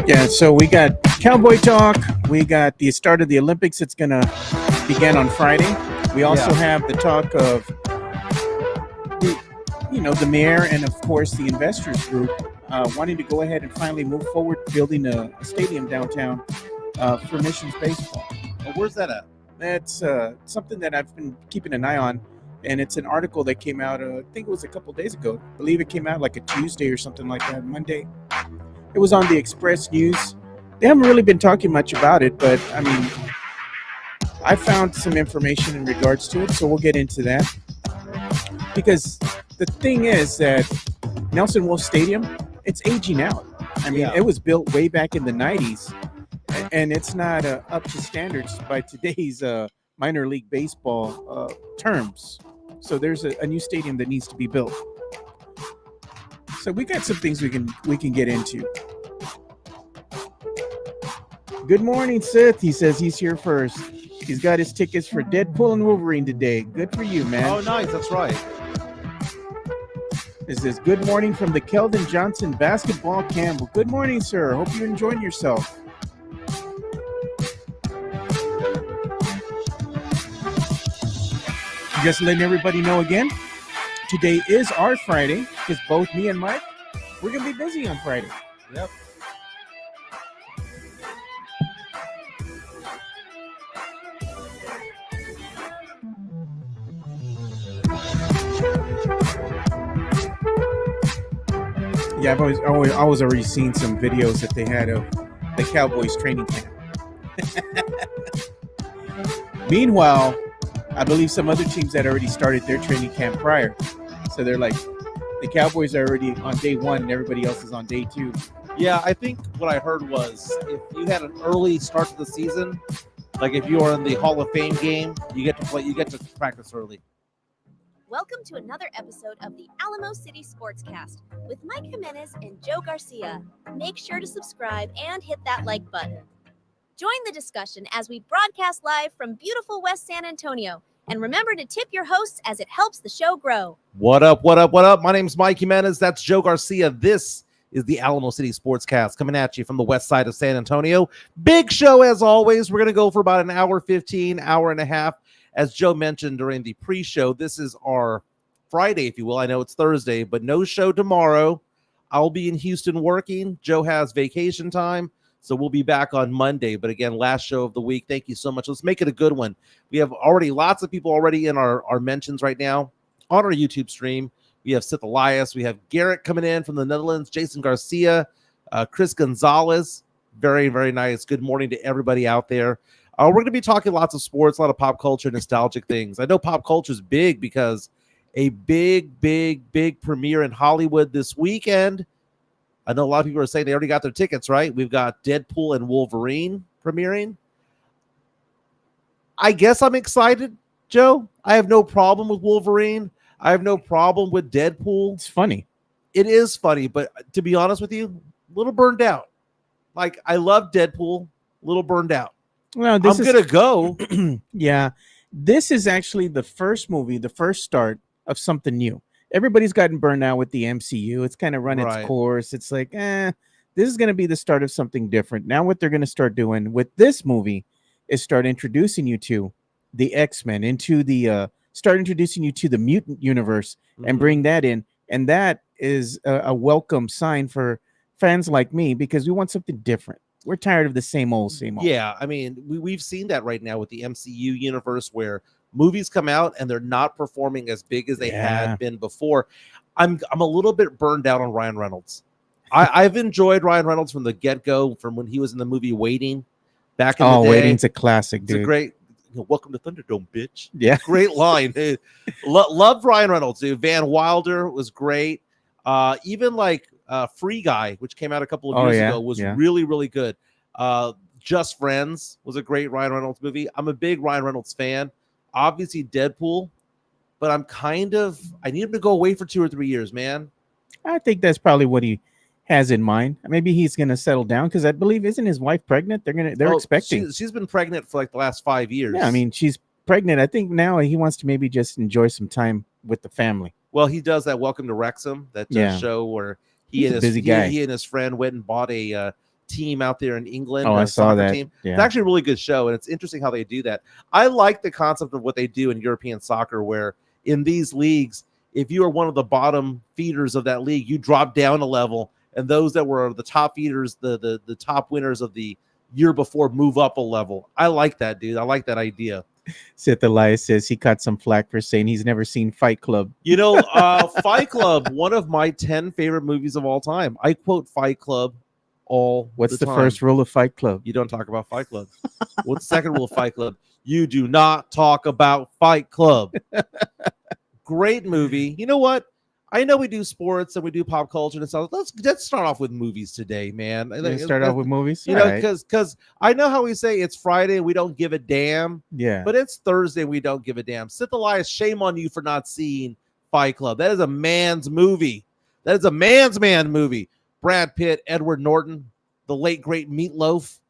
Yeah, so we got Cowboy Talk. We got the start of the Olympics. It's going to begin on Friday. We also Yeah. have the talk of the, the mayor and of course the investors group wanting to go ahead and finally move forward building a stadium downtown for Missions baseball. Well, where's that at? That's something that I've been keeping an eye on, and it's an article that came out. I think it was a couple days ago. I believe it came out like a Tuesday or something like that, Monday. It was on the Express News. They haven't really been talking much about it, but I mean, I found some information in regards to it, so we'll get into that. Because the thing is that Nelson Wolff Stadium, it's aging out. I mean, It was built way back in the 90s, and it's not up to standards by today's minor league baseball terms. So there's a new stadium that needs to be built. So we got some things we can get into. Good morning, Sith. He says he's here first. He's got his tickets for Deadpool and Wolverine today. Good for you, man. Oh, nice. That's right. This is good morning from the Keldon Johnson basketball camp. Well, good morning, sir. Hope you're enjoying yourself. Just letting everybody know again, today is our Friday because both me and Mike, we're going to be busy on Friday. Yep. Yeah, I've always already seen some videos that they had of the Cowboys training camp. Meanwhile, I believe some other teams had already started their training camp prior. So they're like, the Cowboys are already on day one and everybody else is on day two. Yeah, I think what I heard was if you had an early start to the season, like if you are in the Hall of Fame game, you get to practice early. Welcome to another episode of the Alamo City Sportscast with Mike Jimenez and Joe Garcia. Make sure to subscribe and hit that like button. Join the discussion as we broadcast live from beautiful West San Antonio. And remember to tip your hosts as it helps the show grow. What up, what up, what up? My name's Mike Jimenez. That's Joe Garcia. This is the Alamo City Sportscast coming at you from the west side of San Antonio. Big show as always. We're going to go for about an hour 15, hour and a half. As Joe mentioned during the pre-show, this is our Friday, if you will. I know it's Thursday, but no show tomorrow. I'll be in Houston working. Joe has vacation time, so we'll be back on Monday. But again, last show of the week. Thank you so much. Let's make it a good one. We have already lots of people already in our mentions right now on our YouTube stream. We have Sith Elias. We have Garrett coming in from the Netherlands, Jason Garcia, Chris Gonzalez. Very, very nice. Good morning to everybody out there. We're going to be talking lots of sports, a lot of pop culture, nostalgic things. I know pop culture is big because a big premiere in Hollywood this weekend. I know a lot of people are saying they already got their tickets, right? We've got Deadpool and Wolverine premiering. I guess I'm excited, Joe. I have no problem with Wolverine. I have no problem with Deadpool. It's funny. It is funny, but to be honest with you, a little burned out. Like, I love Deadpool, a little burned out. Well, I'm going to go. Yeah. This is actually the first movie, the first start of something new. Everybody's gotten burned out with the MCU. It's kind of run its course. It's like, this is going to be the start of something different. Now what they're going to start doing with this movie is start introducing you to the X-Men, start introducing you to the mutant universe and bring that in. And that is a welcome sign for fans like me because we want something different. We're tired of the same old. Yeah, I mean, we've seen that right now with the MCU universe where movies come out and they're not performing as big as they had been before. I'm a little bit burned out on Ryan Reynolds. I've enjoyed Ryan Reynolds from the get-go, from when he was in the movie Waiting back in the day. Waiting's a classic, dude. It's a great, welcome to Thunderdome, bitch. Yeah. Great line. Loved Ryan Reynolds, dude. Van Wilder was great. Even like Free Guy, which came out a couple of years ago, was really, really good. Just Friends was a great Ryan Reynolds movie. I'm a big Ryan Reynolds fan. Obviously Deadpool, but I need him to go away for 2 or 3 years, man. I think that's probably what he has in mind. Maybe he's going to settle down because I believe, isn't his wife pregnant? They're expecting. She's been pregnant for like the last 5 years. Yeah, I mean, she's pregnant. I think now he wants to maybe just enjoy some time with the family. Well, he does that Welcome to Wrexham, that show where he and his friend went and bought a team out there in England. Oh, I saw soccer that. Team. Yeah. It's actually a really good show, and it's interesting how they do that. I like the concept of what they do in European soccer, where in these leagues, if you are one of the bottom feeders of that league, you drop down a level, and those that were the top feeders, the top winners of the year before, move up a level. I like that, dude. I like that idea. Seth Elias says he caught some flack for saying he's never seen Fight Club. You know, Fight Club, one of my 10 favorite movies of all time. I quote Fight Club all What's the time. first rule of Fight Club? You don't talk about Fight Club. What's the second rule of Fight Club? You do not talk about Fight Club. Great movie. You know what? I know we do sports and we do pop culture and stuff. Let's start off with movies today, man. Let's start off with movies. You know, because I know how we say it's Friday and we don't give a damn. Yeah. But it's Thursday and we don't give a damn. Sith Elias, shame on you for not seeing Fight Club. That is a man's movie. That is a man's man movie. Brad Pitt, Edward Norton, the late great Meatloaf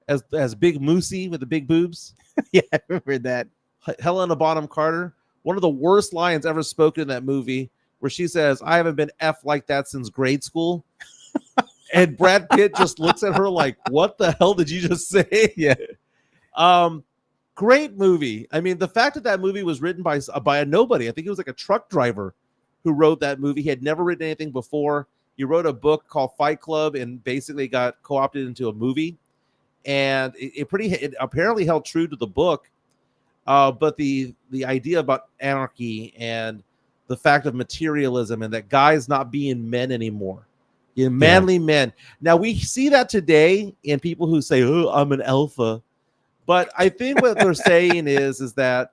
as Big Moosey with the big boobs. Yeah, I remember that. Helena Bonham Carter, one of the worst lines ever spoken in that movie, where she says, "I haven't been F like that since grade school." And Brad Pitt just looks at her like, "What the hell did you just say?" Yeah. Great movie. I mean, the fact that that movie was written by a nobody. I think it was like a truck driver who wrote that movie. He had never written anything before. He wrote a book called Fight Club and basically got co-opted into a movie. And it apparently held true to the book. But the idea about anarchy and the fact of materialism and that guys not being men anymore, manly men. Now we see that today in people who say, "Oh, I'm an alpha," but I think what they're saying is that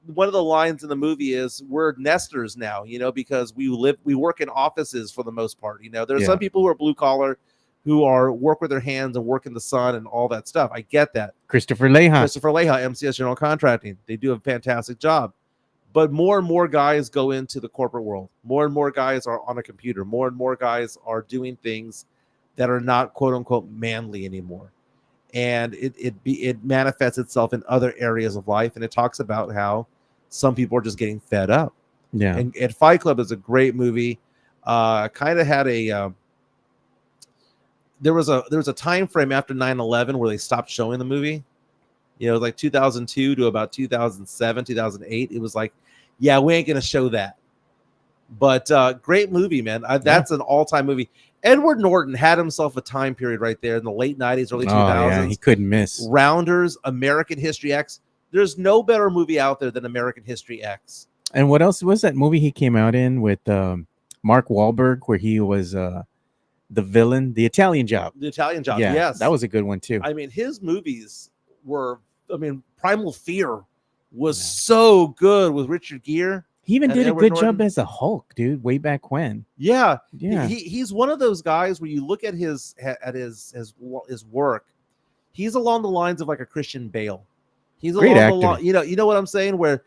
one of the lines in the movie is we're nesters now, because we work in offices for the most part. There are some people who are blue collar, who work with their hands and work in the sun and all that stuff. I get that. Christopher Leha, MCS General Contracting. They do a fantastic job. But more and more guys go into the corporate world. More and more guys are on a computer. More and more guys are doing things that are not quote unquote manly anymore. And it manifests itself in other areas of life. And it talks about how some people are just getting fed up. Yeah. And Fight Club is a great movie. Kind of had a there was a time frame after 9/11 where they stopped showing the movie. Like 2002 to about 2007, 2008. It was like, yeah, we ain't gonna show that. But great movie, man. That's an all-time movie. Edward Norton had himself a time period right there in the late 90s, early 2000s. Yeah, he couldn't miss. Rounders, American History X. There's no better movie out there than American History X. And what else was that movie he came out in with Mark Wahlberg, where he was the villain, The Italian Job? The Italian Job, yeah, yes. That was a good one, too. I mean, his movies were, Primal Fear was so good with Richard Gere. He even did Edward a good Norton. job as a Hulk, dude, way back when. Yeah. Yeah. He's one of those guys where you look at his work, he's along the lines of like a Christian Bale. He's Great along the actor. line, you know what I'm saying? Where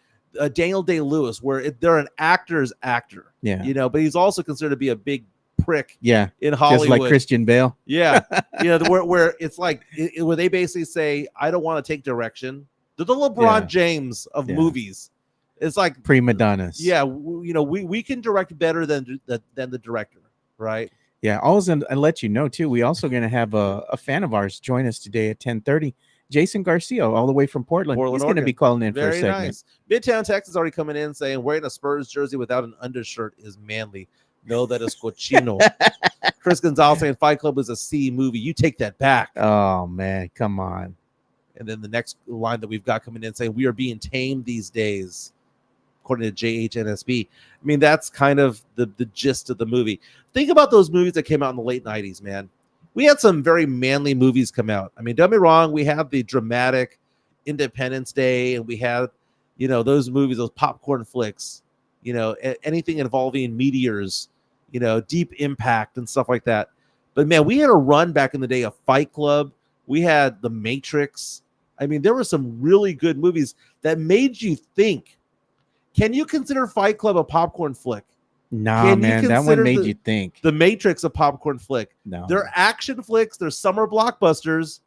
Daniel Day-Lewis, where they're an actor's actor. Yeah. But he's also considered to be a big prick. Yeah. In Hollywood, just like Christian Bale. Yeah. Where it's like where they basically say, "I don't want to take direction." They're the LeBron James of movies. It's like prima donnas. Yeah, we can direct better than the director, right? Yeah. Also, I'll let you know too. We also going to have a fan of ours join us today at 10:30. Jason Garcia, all the way from Portland. He's going to be calling in for a segment. Nice. Midtown Texas already coming in saying wearing a Spurs jersey without an undershirt is manly. No, that is cochino. Chris Gonzalez saying Fight Club is a C movie. You take that back. Oh man, come on. And then the next line that we've got coming in saying we are being tamed these days, according to JHNSB. I mean, that's kind of the gist of the movie. Think about those movies that came out in the late 90s, man. We had some very manly movies come out. I mean, don't get me wrong, we had the dramatic Independence Day, and we had, those movies, those popcorn flicks, anything involving meteors, Deep Impact and stuff like that. But man, we had a run back in the day of Fight Club. We had The Matrix. I mean, there were some really good movies that made you think. Can you consider Fight Club a popcorn flick? Nah, man, that one made you think. The Matrix a popcorn flick. No. They're action flicks, they're summer blockbusters,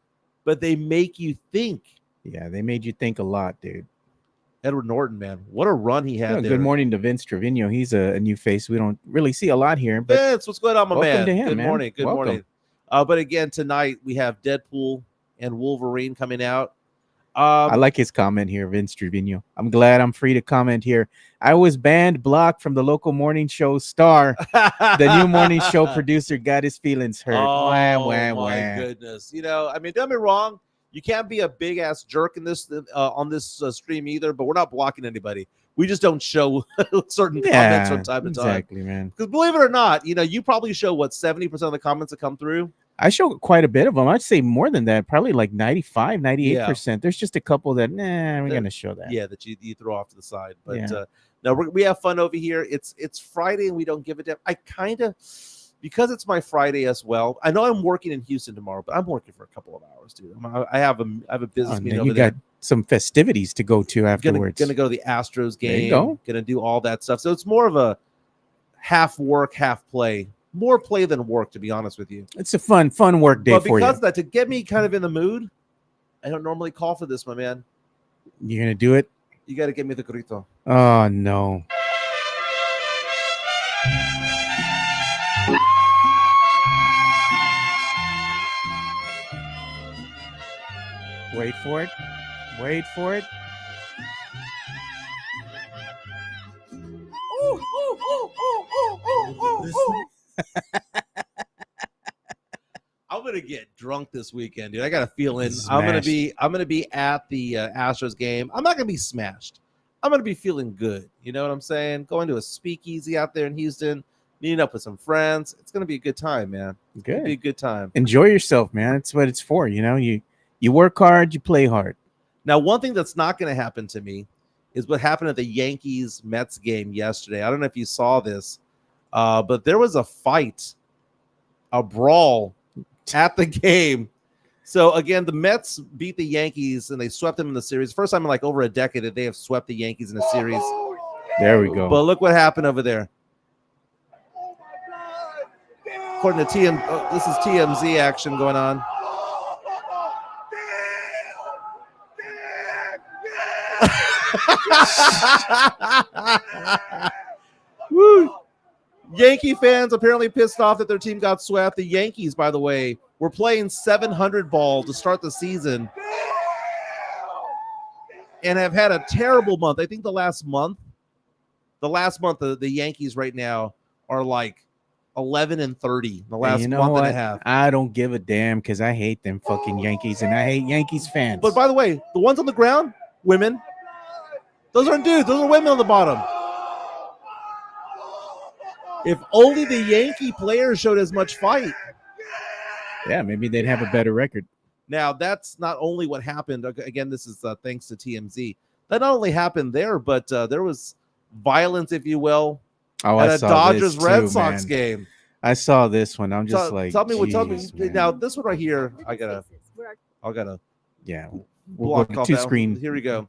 but they make you think. Yeah, they made you think a lot, dude. Edward Norton, man, what a run he had there. Good morning to Vince Trevino. He's a new face we don't really see a lot here. But Vince, what's going on, my man? to him, Good man. morning. Good Welcome. morning. But again, tonight we have Deadpool and Wolverine coming out. I like his comment here, Vince Trevino. I'm glad I'm free to comment here. I was banned, blocked from the local morning show star. The new morning show producer got his feelings hurt. Oh, Wah, my wah. goodness. You know, I mean, don't get me wrong. You can't be a big ass jerk in this on this stream either, but we're not blocking anybody. We just don't show certain comments from time to time. Exactly, man. Because believe it or not, you know, you probably show what 70% of the comments that come through. I show quite a bit of them. I'd say more than that, probably like 95, 98%. There's just a couple that, we're going to show that. Yeah, that you throw off to the side. But Yeah. no, we have fun over here. It's Friday and we don't give a damn. I kind of, because it's my Friday as well. I know I'm working in Houston tomorrow, but I'm working for a couple of hours, dude. I have a business meeting over you there. got some festivities to go to afterwards. Gonna go to the Astros game. There you go. Gonna do all that stuff. So it's more of a half work, half play. More play than work, to be honest with you. It's a fun work day But for you. because of that, to get me kind of in the mood, I don't normally call for this, my man. You're going to do it? You got to give me the grito. Oh, no. Wait for it. Wait for it. I'm gonna get drunk this weekend, dude. I got a feeling Smashed. I'm gonna be at the Astros game. I'm not gonna be smashed. I'm gonna be feeling good. You know what I'm saying? Going to a speakeasy out there in Houston, meeting up with some friends. It's gonna be a good time, man. It's gonna be a good time. Enjoy yourself, man. That's what it's for. You know, you work hard, you play hard. Now, one thing that's not gonna happen to me is what happened at the Yankees Mets game yesterday. I don't know if you saw this, but there was a fight, a brawl at the game. So again, the Mets beat the Yankees and they swept them in the series. First time in like over a decade that they have swept the Yankees in a series. There we go. But look what happened over there. According to this is TMZ action going on. Woo. Yankee fans apparently pissed off that their team got swept. The Yankees, by the way, were playing 700 ball to start the season and have had a terrible month. I think the last month, the Yankees right now are like 11-30 the last month and a half. I don't give a damn because I hate them fucking Yankees and I hate Yankees fans. But by the way, the ones on the ground, women, those aren't dudes. Those are women on the bottom. If only the Yankee players showed as much fight. Yeah, maybe they'd have a better record. Now, that's not only what happened. Again, this is thanks to TMZ. That not only happened there, but there was violence, if you will, at a Dodgers Red Sox game. I saw this one. I'm just tell me. man. Now, this one right here, I gotta we'll block off two that. screen. Here we go.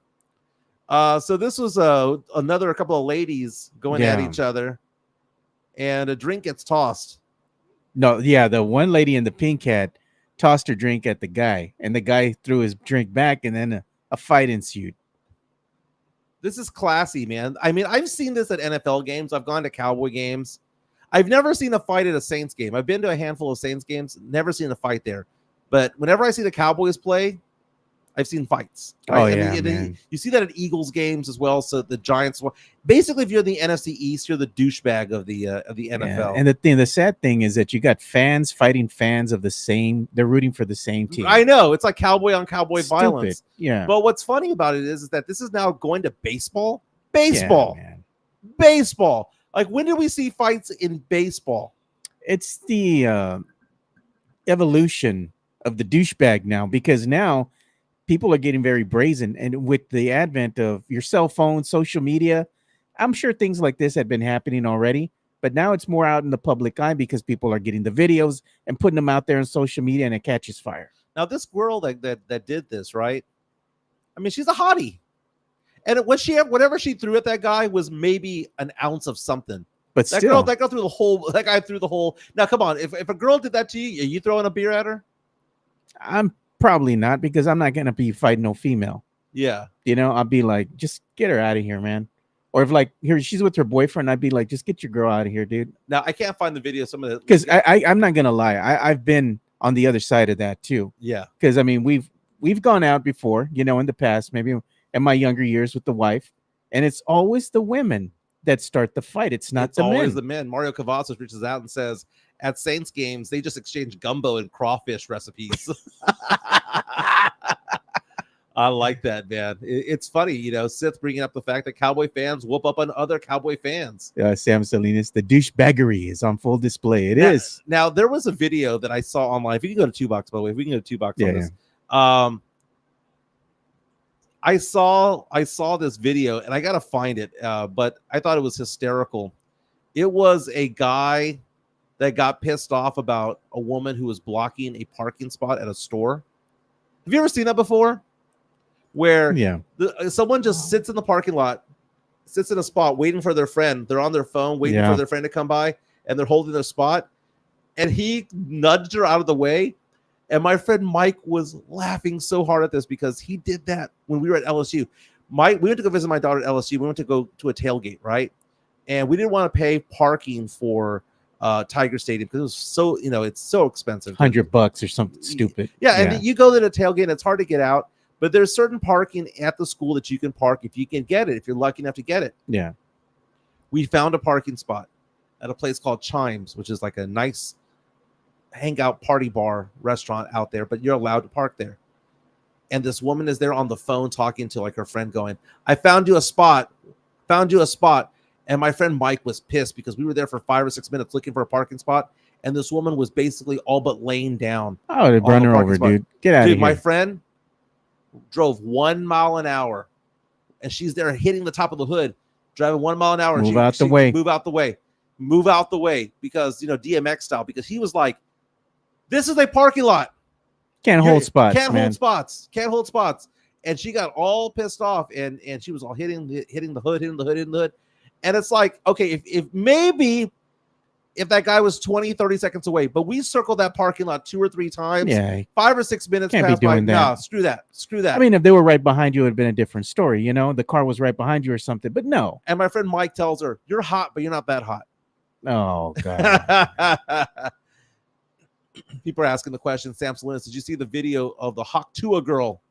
So this was a couple of ladies going at each other, and a drink gets tossed. No, yeah, the one lady in the pink hat tossed her drink at the guy, and the guy threw his drink back, and then a fight ensued. This is classy, man. I mean, I've seen this at NFL games. I've gone to Cowboy games. I've never seen a fight at a Saints game. I've been to a handful of Saints games, never seen a fight there. But whenever I see the Cowboys play, I've seen fights. Right? Oh, yeah, man. You see that at Eagles games as well. So the Giants, basically, if you're in the NFC East, you're the douchebag of the NFL. Yeah. And the sad thing is that you got fans fighting fans of the same. They're rooting for the same team. I know, it's like cowboy on cowboy violence. Yeah. But what's funny about it is that this is now going to baseball. Baseball. Yeah, man. Baseball. Like, when did we see fights in baseball? It's the evolution of the douchebag now, because now people are getting very brazen, and with the advent of your cell phone, social media, I'm sure things like this had been happening already, but now it's more out in the public eye because people are getting the videos and putting them out there on social media, and it catches fire. Now, this girl that did this, right? I mean, she's a hottie, and whatever she threw at that guy was maybe an ounce of something. But that still, girl threw the whole. That guy threw the whole. Now, come on, if a girl did that to you, are you throwing a beer at her? I'm probably not, because I'm not gonna be fighting no female. Yeah, I'll be like, just get her out of here, man. Or if like she's with her boyfriend, I'd be like, just get your girl out of here, dude. Now I can't find the video. Some of the Because I'm not gonna lie, I've been on the other side of that too. Yeah. Because I mean, we've gone out before, you know, in the past, maybe in my younger years with the wife, and it's always the women that start the fight. It's not It's the always men. the men. Mario Cavazos reaches out and says, at Saints games, they just exchange gumbo and crawfish recipes. I like that, man. It's funny, you know, Sith bringing up the fact that Cowboy fans whoop up on other Cowboy fans. Sam Salinas, the douchebaggery is on full display. It is. Now, there was a video that I saw online. If you can go to 2 Box, by the way, if we can go to 2 Box on this. I saw this video, and I got to find it, but I thought it was hysterical. It was a guy that got pissed off about a woman who was blocking a parking spot at a store. Have you ever seen that before? Where someone just sits in the parking lot, sits in a spot waiting for their friend. They're on their phone waiting for their friend to come by, and they're holding their spot. And he nudged her out of the way. And my friend Mike was laughing so hard at this because he did that when we were at LSU. We went to go visit my daughter at LSU. We went to go to a tailgate, right? And we didn't want to pay parking for Tiger Stadium because it was so, you know, it's so expensive. $100 or something stupid. Yeah, and you go to the tailgate and it's hard to get out. But there's certain parking at the school that you can park if you can get it, if you're lucky enough to get it. Yeah. We found a parking spot at a place called Chimes, which is like a nice hangout party bar restaurant out there, but you're allowed to park there. And this woman is there on the phone talking to like her friend going, I found you a spot. And my friend Mike was pissed because we were there for 5 or 6 minutes looking for a parking spot. And this woman was basically all but laying down. Oh, they run her over, dude. Get out of here. My friend drove 1 mile an hour, and she's there hitting the top of the hood, driving 1 mile an hour. Move out the way. Move out the way, because, you know, DMX style, because he was like, this is a parking lot. Can't hold spots. Can't hold spots. And she got all pissed off, and she was all hitting the hood. And it's like, okay, if maybe if that guy was 20, 30 seconds away, but we circled that parking lot 2 or 3 times, 5 or 6 minutes can't be doing that. No, screw that. I mean, if they were right behind you, it would have been a different story. You know, the car was right behind you or something, but no. And my friend Mike tells her, you're hot, but you're not that hot. Oh, God. People are asking the question, Sam Salinas, did you see the video of the Haktua girl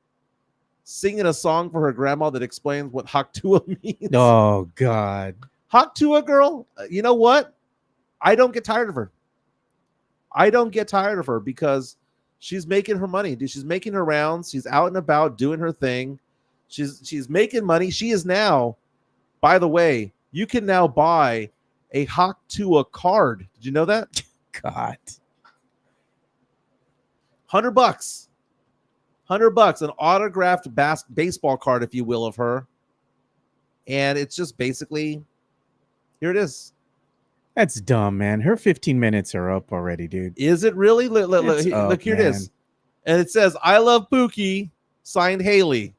singing a song for her grandma that explains what Haktua means? Oh, God. Haktua girl, you know what? I don't get tired of her because she's making her money, dude. She's making her rounds. She's out and about doing her thing. She's making money. She is now, by the way, you can now buy a Haktua card. Did you know that? God. $100. $100, an autographed baseball card, if you will, of her. And it's just basically, here it is. That's dumb, man. Her 15 minutes are up already, dude. Is it really? Look, here it is. And it says, I love Pookie, signed Haley.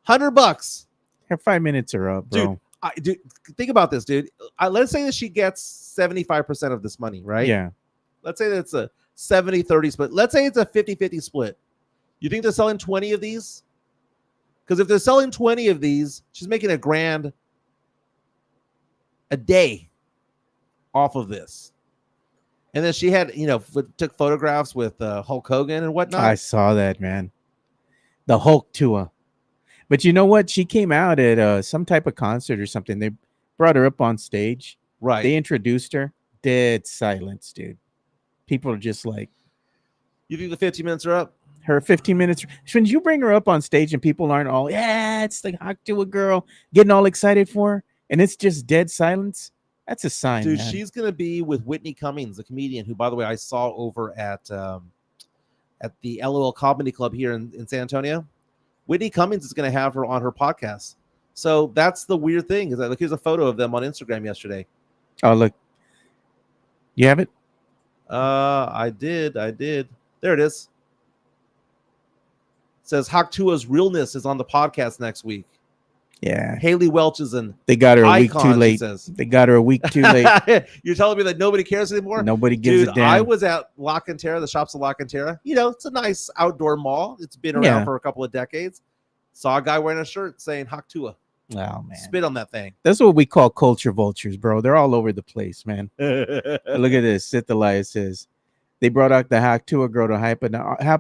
$100. Her 5 minutes are up, bro. Dude, think about this, dude. Let's say that she gets 75% of this money, right? Yeah. Let's say that it's a 70-30 split. Let's say it's a 50-50 split. You think they're selling 20 of these? Because if they're selling 20 of these, she's making $1,000 a day off of this. And then she had, you know, took photographs with Hulk Hogan and whatnot. I saw that, man. The Hulk tour. But you know what? She came out at some type of concert or something. They brought her up on stage. Right. They introduced her. Dead silence, dude. People are just like. You think the 15 minutes are up? Her 15 minutes. When you bring her up on stage and people aren't all, yeah, it's the Hawk to a girl, getting all excited for her, and it's just dead silence, that's a sign, dude, man. She's going to be with Whitney Cummings, the comedian who, by the way, I saw over at the LOL Comedy Club here in San Antonio. Whitney Cummings is going to have her on her podcast. So that's the weird thing. Is that, look, here's a photo of them on Instagram yesterday. Oh, look. You have it? I did. There it is. It says Haktua's realness is on the podcast next week. Yeah. Haley Welch is in. They got her a week too late. They got her a week too late. You're telling me that nobody cares anymore? Nobody gives a damn. I was at La Cantera, the shops of La Cantera. You know, it's a nice outdoor mall. It's been around for a couple of decades. Saw a guy wearing a shirt saying Haktua. Oh, man. Spit on that thing. That's what we call culture vultures, bro. They're all over the place, man. Look at this. Sith Elias says, They brought out the Haktua girl to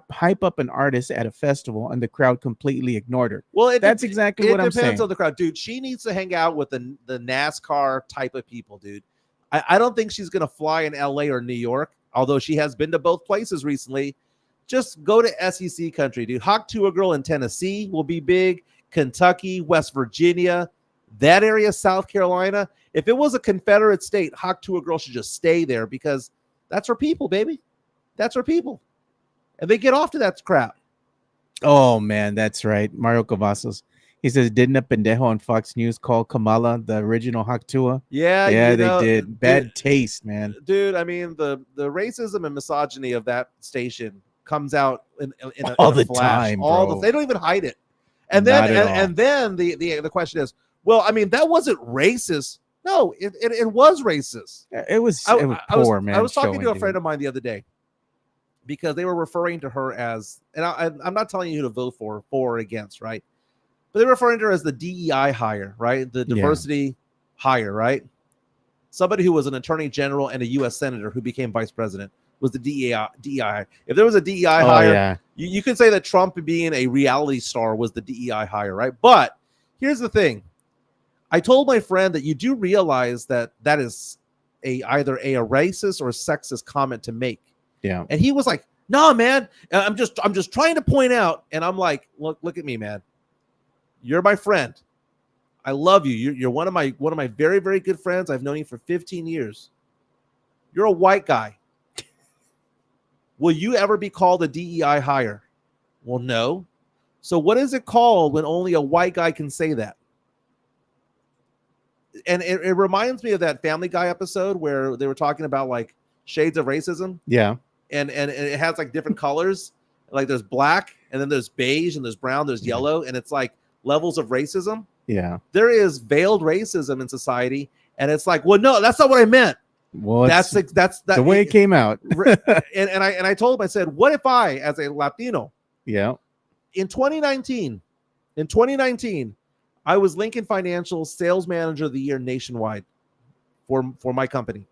hype up an artist at a festival, and the crowd completely ignored her. Well, That's exactly what I'm depends saying. on the crowd, dude. She needs to hang out with the NASCAR type of people, dude. I don't think she's gonna fly in LA or New York, although she has been to both places recently. Just go to SEC country, dude. Hawk to a girl in Tennessee will be big. Kentucky, West Virginia, that area, South Carolina. If it was a Confederate state, Hawk to a girl should just stay there because that's her people, baby. That's her people. And they get off to that crap. Oh man, that's right. Mario Cavazos. He says, didn't a pendejo on Fox News call Kamala the original Haktua? Yeah, Yeah, they did. Bad taste, man. Dude, I mean, the racism and misogyny of that station comes out in All a the flash. time, bro. They don't even hide it. And then then the question is, well, I mean, that wasn't racist. No, it was racist. It was poor, man. I was talking to a friend of mine the other day because they were referring to her as, and I'm not telling you who to vote for or against, right? But they're referring to her as the DEI hire, right? The diversity hire, right? Somebody who was an attorney general and a U.S. senator who became vice president was the DEI. If there was a DEI hire, you could say that Trump being a reality star was the DEI hire, right? But here's the thing. I told my friend that you do realize that is either a racist or a sexist comment to make. Yeah. And he was like, "No, man, I'm just trying to point out." And I'm like, "Look at me, man. You're my friend. I love you. You're one of my very, very good friends. I've known you for 15 years. You're a white guy. Will you ever be called a DEI hire?" Well, no. So what is it called when only a white guy can say that? And it reminds me of that Family Guy episode where they were talking about like shades of racism. Yeah. And it has like different colors. Like there's black, and then there's beige, and there's brown, there's yellow, and it's like levels of racism. Yeah. There is veiled racism in society, and it's like, well, no, that's not what I meant. Well, that's the way it came out. and I told him, I said, what if I, as a Latino, in 2019, I was Lincoln Financial Sales Manager of the Year nationwide for my company.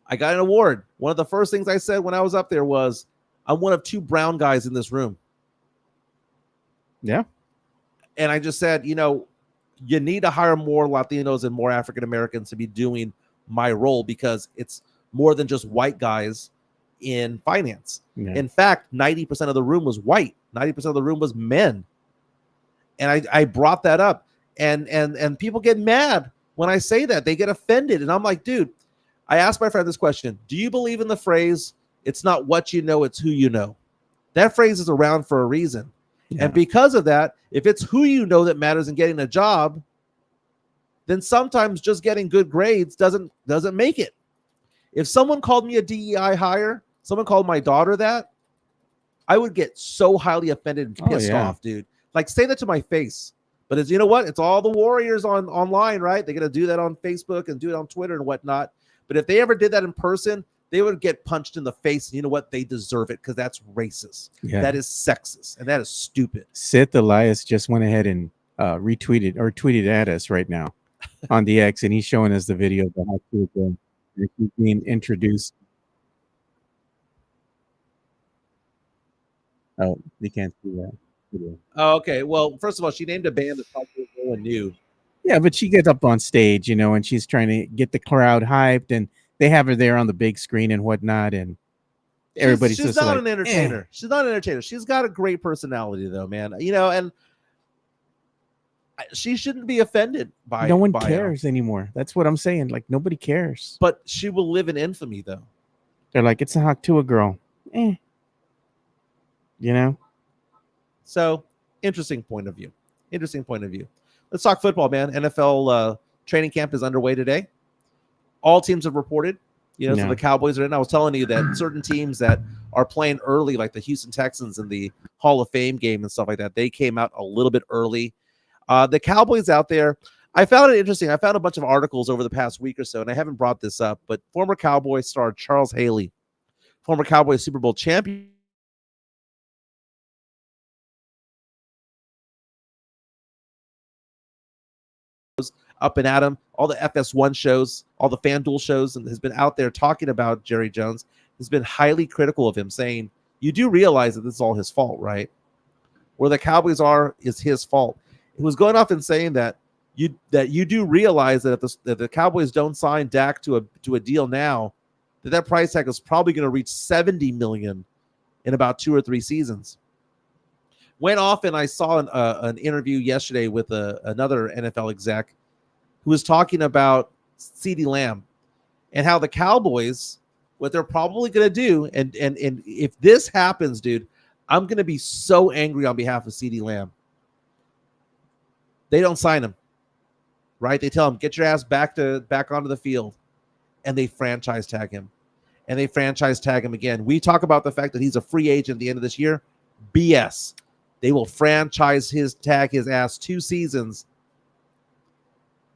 I got an award. One of the first things I said when I was up there was, I'm one of 2 brown guys in this room. Yeah. And I just said, you need to hire more Latinos and more African Americans to be doing my role because it's more than just white guys in finance. Yeah. In fact, 90% of the room was white. 90% of the room was men. And I brought that up. And people get mad when I say that. They get offended. And I'm like, dude, I asked my friend this question. Do you believe in the phrase, it's not what you know, it's who you know? That phrase is around for a reason. Yeah. And because of that, if it's who you know that matters in getting a job, then sometimes just getting good grades doesn't make it. If someone called me a DEI hire, someone called my daughter that, I would get so highly offended and pissed off, dude. Like, say that to my face. But you know what? It's all the warriors online, right? They're going to do that on Facebook and do it on Twitter and whatnot. But if they ever did that in person, they would get punched in the face. And you know what? They deserve it because that's racist. Yeah. That is sexist. And that is stupid. Sith Elias just went ahead and retweeted or tweeted at us right now on the X. And he's showing us the video of how he's being introduced. Oh, you can't see that video. Oh, okay. Well, first of all, she named a band that probably no one knew. Yeah, but she gets up on stage, and she's trying to get the crowd hyped, and they have her there on the big screen and whatnot, and everybody's she's just not like, an entertainer. She's not an entertainer. She's got a great personality, though, man. And she shouldn't be offended by. No one cares anymore. That's what I'm saying. Like, nobody cares. But she will live in infamy, though. They're like, it's a Haktua girl. So, interesting point of view. Let's talk football, man. NFL training camp is underway today. All teams have reported. So the Cowboys are in. I was telling you that certain teams that are playing early, like the Houston Texans in the Hall of Fame game and stuff like that, they came out a little bit early. The Cowboys out there, I found it interesting. I found a bunch of articles over the past week or so, and I haven't brought this up, but former Cowboys star Charles Haley, former Cowboys Super Bowl champion, up and at him, all the FS1 shows, all the FanDuel shows, and has been out there talking about Jerry Jones. has been highly critical of him, saying, you do realize that this is all his fault, right? Where the Cowboys are is his fault. He was going off and saying that you do realize that if the Cowboys don't sign Dak to a deal now, that price tag is probably going to reach $70 million in about 2 or 3 seasons. Went off, and I saw an interview yesterday with another NFL exec who was talking about CeeDee Lamb and how the Cowboys, what they're probably going to do, and if this happens, dude, I'm going to be so angry on behalf of CeeDee Lamb. They don't sign him, right? They tell him, get your ass back onto the field, and they franchise tag him, and they franchise tag him again. We talk about the fact that he's a free agent at the end of this year. BS. They will franchise his ass 2 seasons.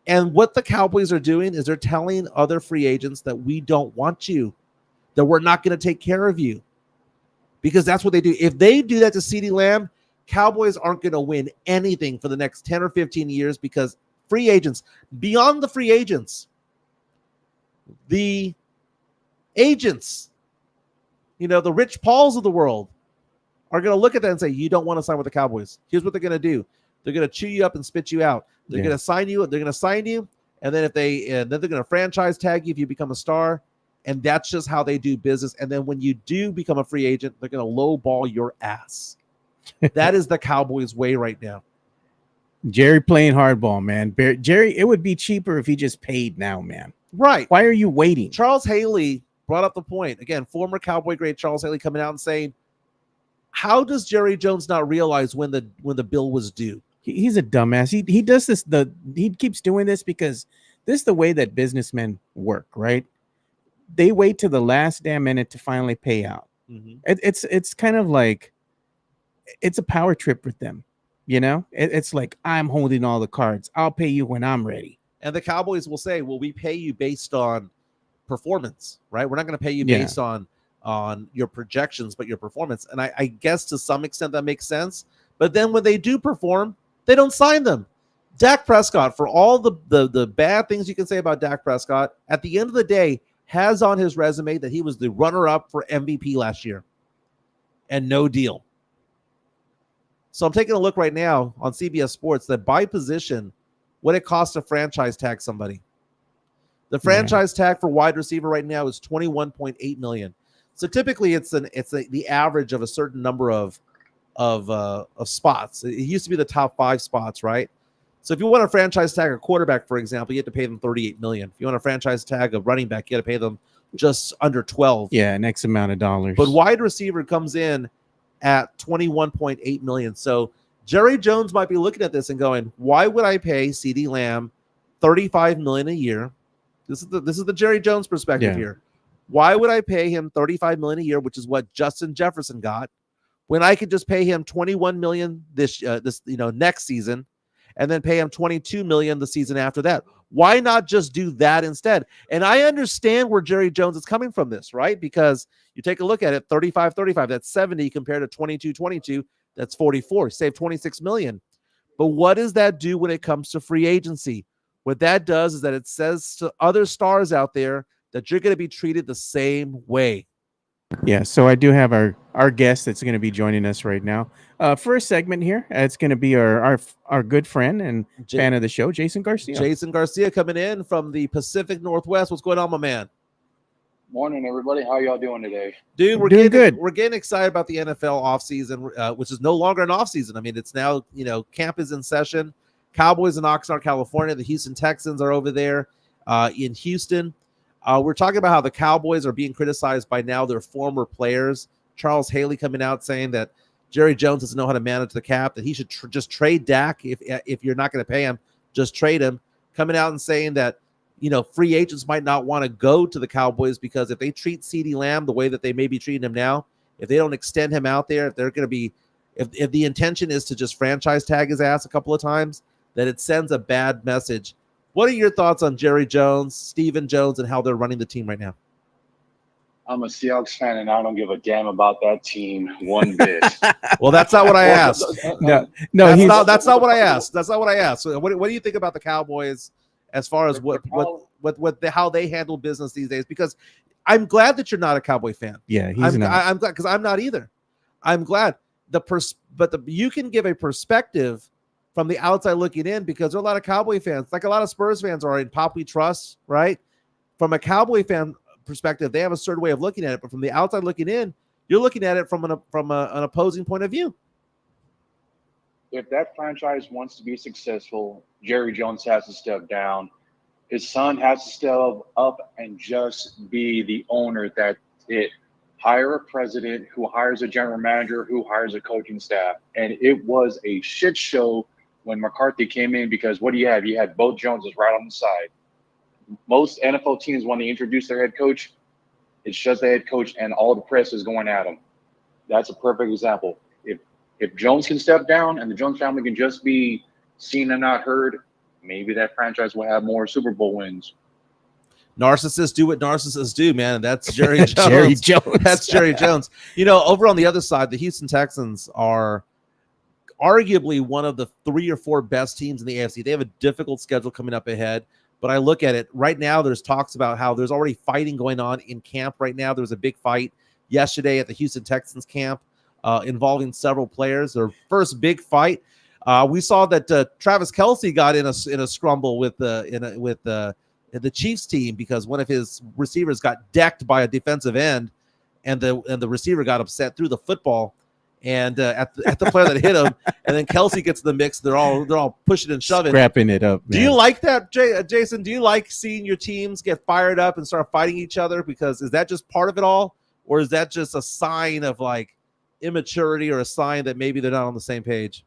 And what the Cowboys are doing is they're telling other free agents that we don't want you, that we're not going to take care of you, because that's what they do. If they do that to CeeDee Lamb, Cowboys aren't going to win anything for the next 10 or 15 years, because free agents, beyond the free agents, the agents, the Rich Pauls of the world, are going to look at that and say, you don't want to sign with the Cowboys. Here's what they're going to do. They're going to chew you up and spit you out. They're going to sign you. They're going to sign you. And then then they're going to franchise tag you if you become a star. And that's just how they do business. And then when you do become a free agent, they're going to lowball your ass. That is the Cowboys' way right now. Jerry playing hardball, man. Jerry, it would be cheaper if he just paid now, man. Right. Why are you waiting? Charles Haley brought up the point. Again, former Cowboy great Charles Haley coming out and saying, how does Jerry Jones not realize when the bill was due? He's a dumbass. He does this. He keeps doing this because this is the way that businessmen work, right? They wait to the last damn minute to finally pay out. Mm-hmm. It's kind of like it's a power trip with them, It's like, I'm holding all the cards. I'll pay you when I'm ready. And the Cowboys will say, well, we pay you based on performance, right? We're not going to pay you based on your projections, but your performance. And I guess to some extent that makes sense. But then when they do perform, they don't sign them. Dak Prescott, for all the bad things you can say about Dak Prescott, at the end of the day, has on his resume that he was the runner-up for MVP last year. And no deal. So I'm taking a look right now on CBS Sports that by position, what it costs to franchise tag somebody. The franchise tag for wide receiver right now is $21.8 million. So typically it's the average of a certain number of spots. It used to be the top 5 spots, right? So if you want to franchise tag a quarterback, for example, you have to pay them $38 million. If you want to franchise tag a running back, you got to pay them just under 12. Yeah, an X amount of dollars. But wide receiver comes in at $21.8 million. So Jerry Jones might be looking at this and going, why would I pay CeeDee Lamb $35 million a year? This is the Jerry Jones perspective here. Why would I pay him $35 million a year, which is what Justin Jefferson got, when I could just pay him $21 million this next season, and then pay him $22 million the season after that? Why not just do that instead? And I understand where Jerry Jones is coming from this, right? Because you take a look at it, 35-35, that's 70 compared to 22-22, that's 44. Save $26 million. But what does that do when it comes to free agency? What that does is that it says to other stars out there that you're going to be treated the same way. Yeah, so I do have our guest that's going to be joining us right now. First segment here, it's going to be our good friend and fan of the show, Jason Garcia. Jason Garcia coming in from the Pacific Northwest. What's going on, my man? Morning, everybody. How y'all doing today? Dude, we're doing good. We're getting excited about the NFL offseason, which is no longer an offseason. I mean, it's now, camp is in session. Cowboys in Oxnard, California. The Houston Texans are over there in Houston. We're talking about how the Cowboys are being criticized by now their former players. Charles Haley coming out saying that Jerry Jones doesn't know how to manage the cap, that he should just trade Dak if you're not going to pay him, just trade him. Coming out and saying that, free agents might not want to go to the Cowboys because if they treat CeeDee Lamb the way that they may be treating him now, if they don't extend him out there, if they're going to be, if the intention is to just franchise tag his ass a couple of times, that it sends a bad message. What are your thoughts on Jerry Jones, Stephen Jones, and how they're running the team right now? I'm a Seahawks fan, and I don't give a damn about that team one bit. Well, that's not what I asked. No, that's not what I asked. That's not what I asked. So what do you think about the Cowboys as far as what how they handle business these days. Because I'm glad that you're not a Cowboy fan. Yeah, I'm glad because I'm not either. I'm glad you can give a perspective from the outside looking in, because there are a lot of Cowboy fans, like a lot of Spurs fans are in Pop We Trust, right? From a Cowboy fan perspective, they have a certain way of looking at it, but from the outside looking in, you're looking at it from an opposing point of view. If that franchise wants to be successful, Jerry Jones has to step down. His son has to step up and just be the owner. That it. Hire a president who hires a general manager who hires a coaching staff. And it was a shit show when McCarthy came in, because what do you have? You had both Joneses right on the side. Most NFL teams, when they introduce their head coach, it's just the head coach and all the press is going at him. That's a perfect example. If Jones can step down and the Jones family can just be seen and not heard, maybe that franchise will have more Super Bowl wins. Narcissists do what narcissists do, man. That's Jerry Jones. Jerry Jones. That's Jerry Jones. Over on the other side, the Houston Texans are arguably one of the 3 or 4 best teams in the AFC. They have a difficult schedule coming up ahead, but I look at it right now. There's talks about how there's already fighting going on in camp right now. There was a big fight yesterday at the Houston Texans camp involving several players. Their first big fight. We saw that Travis Kelce got in a scrumble with the Chiefs team because one of his receivers got decked by a defensive end, and the receiver got upset, threw the football, and at the player that hit him, and then Kelce gets in the mix. They're all pushing and shoving, scrapping it up. Man. Do you like that, Jason? Do you like seeing your teams get fired up and start fighting each other? Because is that just part of it all, or is that just a sign of like immaturity or a sign that maybe they're not on the same page?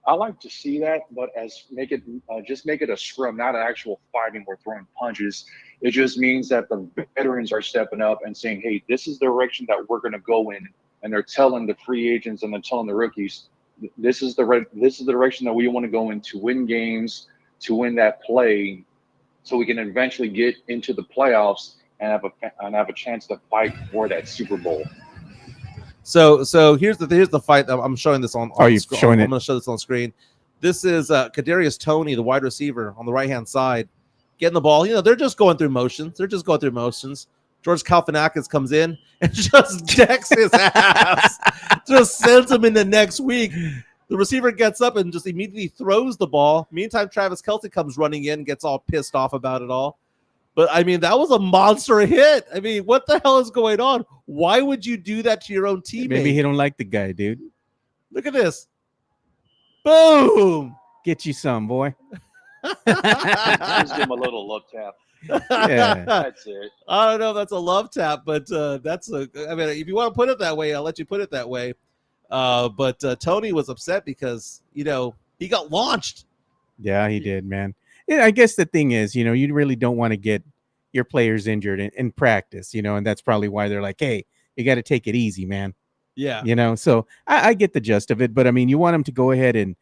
I like to see that, but make it a scrum, not an actual fighting or throwing punches. It just means that the veterans are stepping up and saying, "Hey, this is the direction that we're going to go in," and they're telling the free agents and they're telling the rookies, "This is the direction that we want to go in to win games, to win that play, so we can eventually get into the playoffs and have a chance to fight for that Super Bowl." So here's the fight. I'm showing this on. Are you showing it? I'm going to show this on screen. This is Kadarius Toney, the wide receiver on the right hand side, getting the ball. They're just going through motions. George Kalfanakis comes in and just decks his ass, just sends him in the next week. The receiver gets up and just immediately throws the ball. Meantime, Travis Kelce comes running in, gets all pissed off about it all. But, that was a monster hit. What the hell is going on? Why would you do that to your own teammate? Maybe he don't like the guy, dude. Look at this. Boom. Get you some, boy. Just give him a little love tap. Yeah. That's it. I don't know if that's a love tap, but if you want to put it that way, I'll let you put it that way. But Tony was upset because, he got launched. Yeah, he did, man. Yeah, I guess the thing is, you really don't want to get your players injured in practice, and that's probably why they're like, hey, you got to take it easy, man. Yeah. So I get the gist of it, but you want them to go ahead and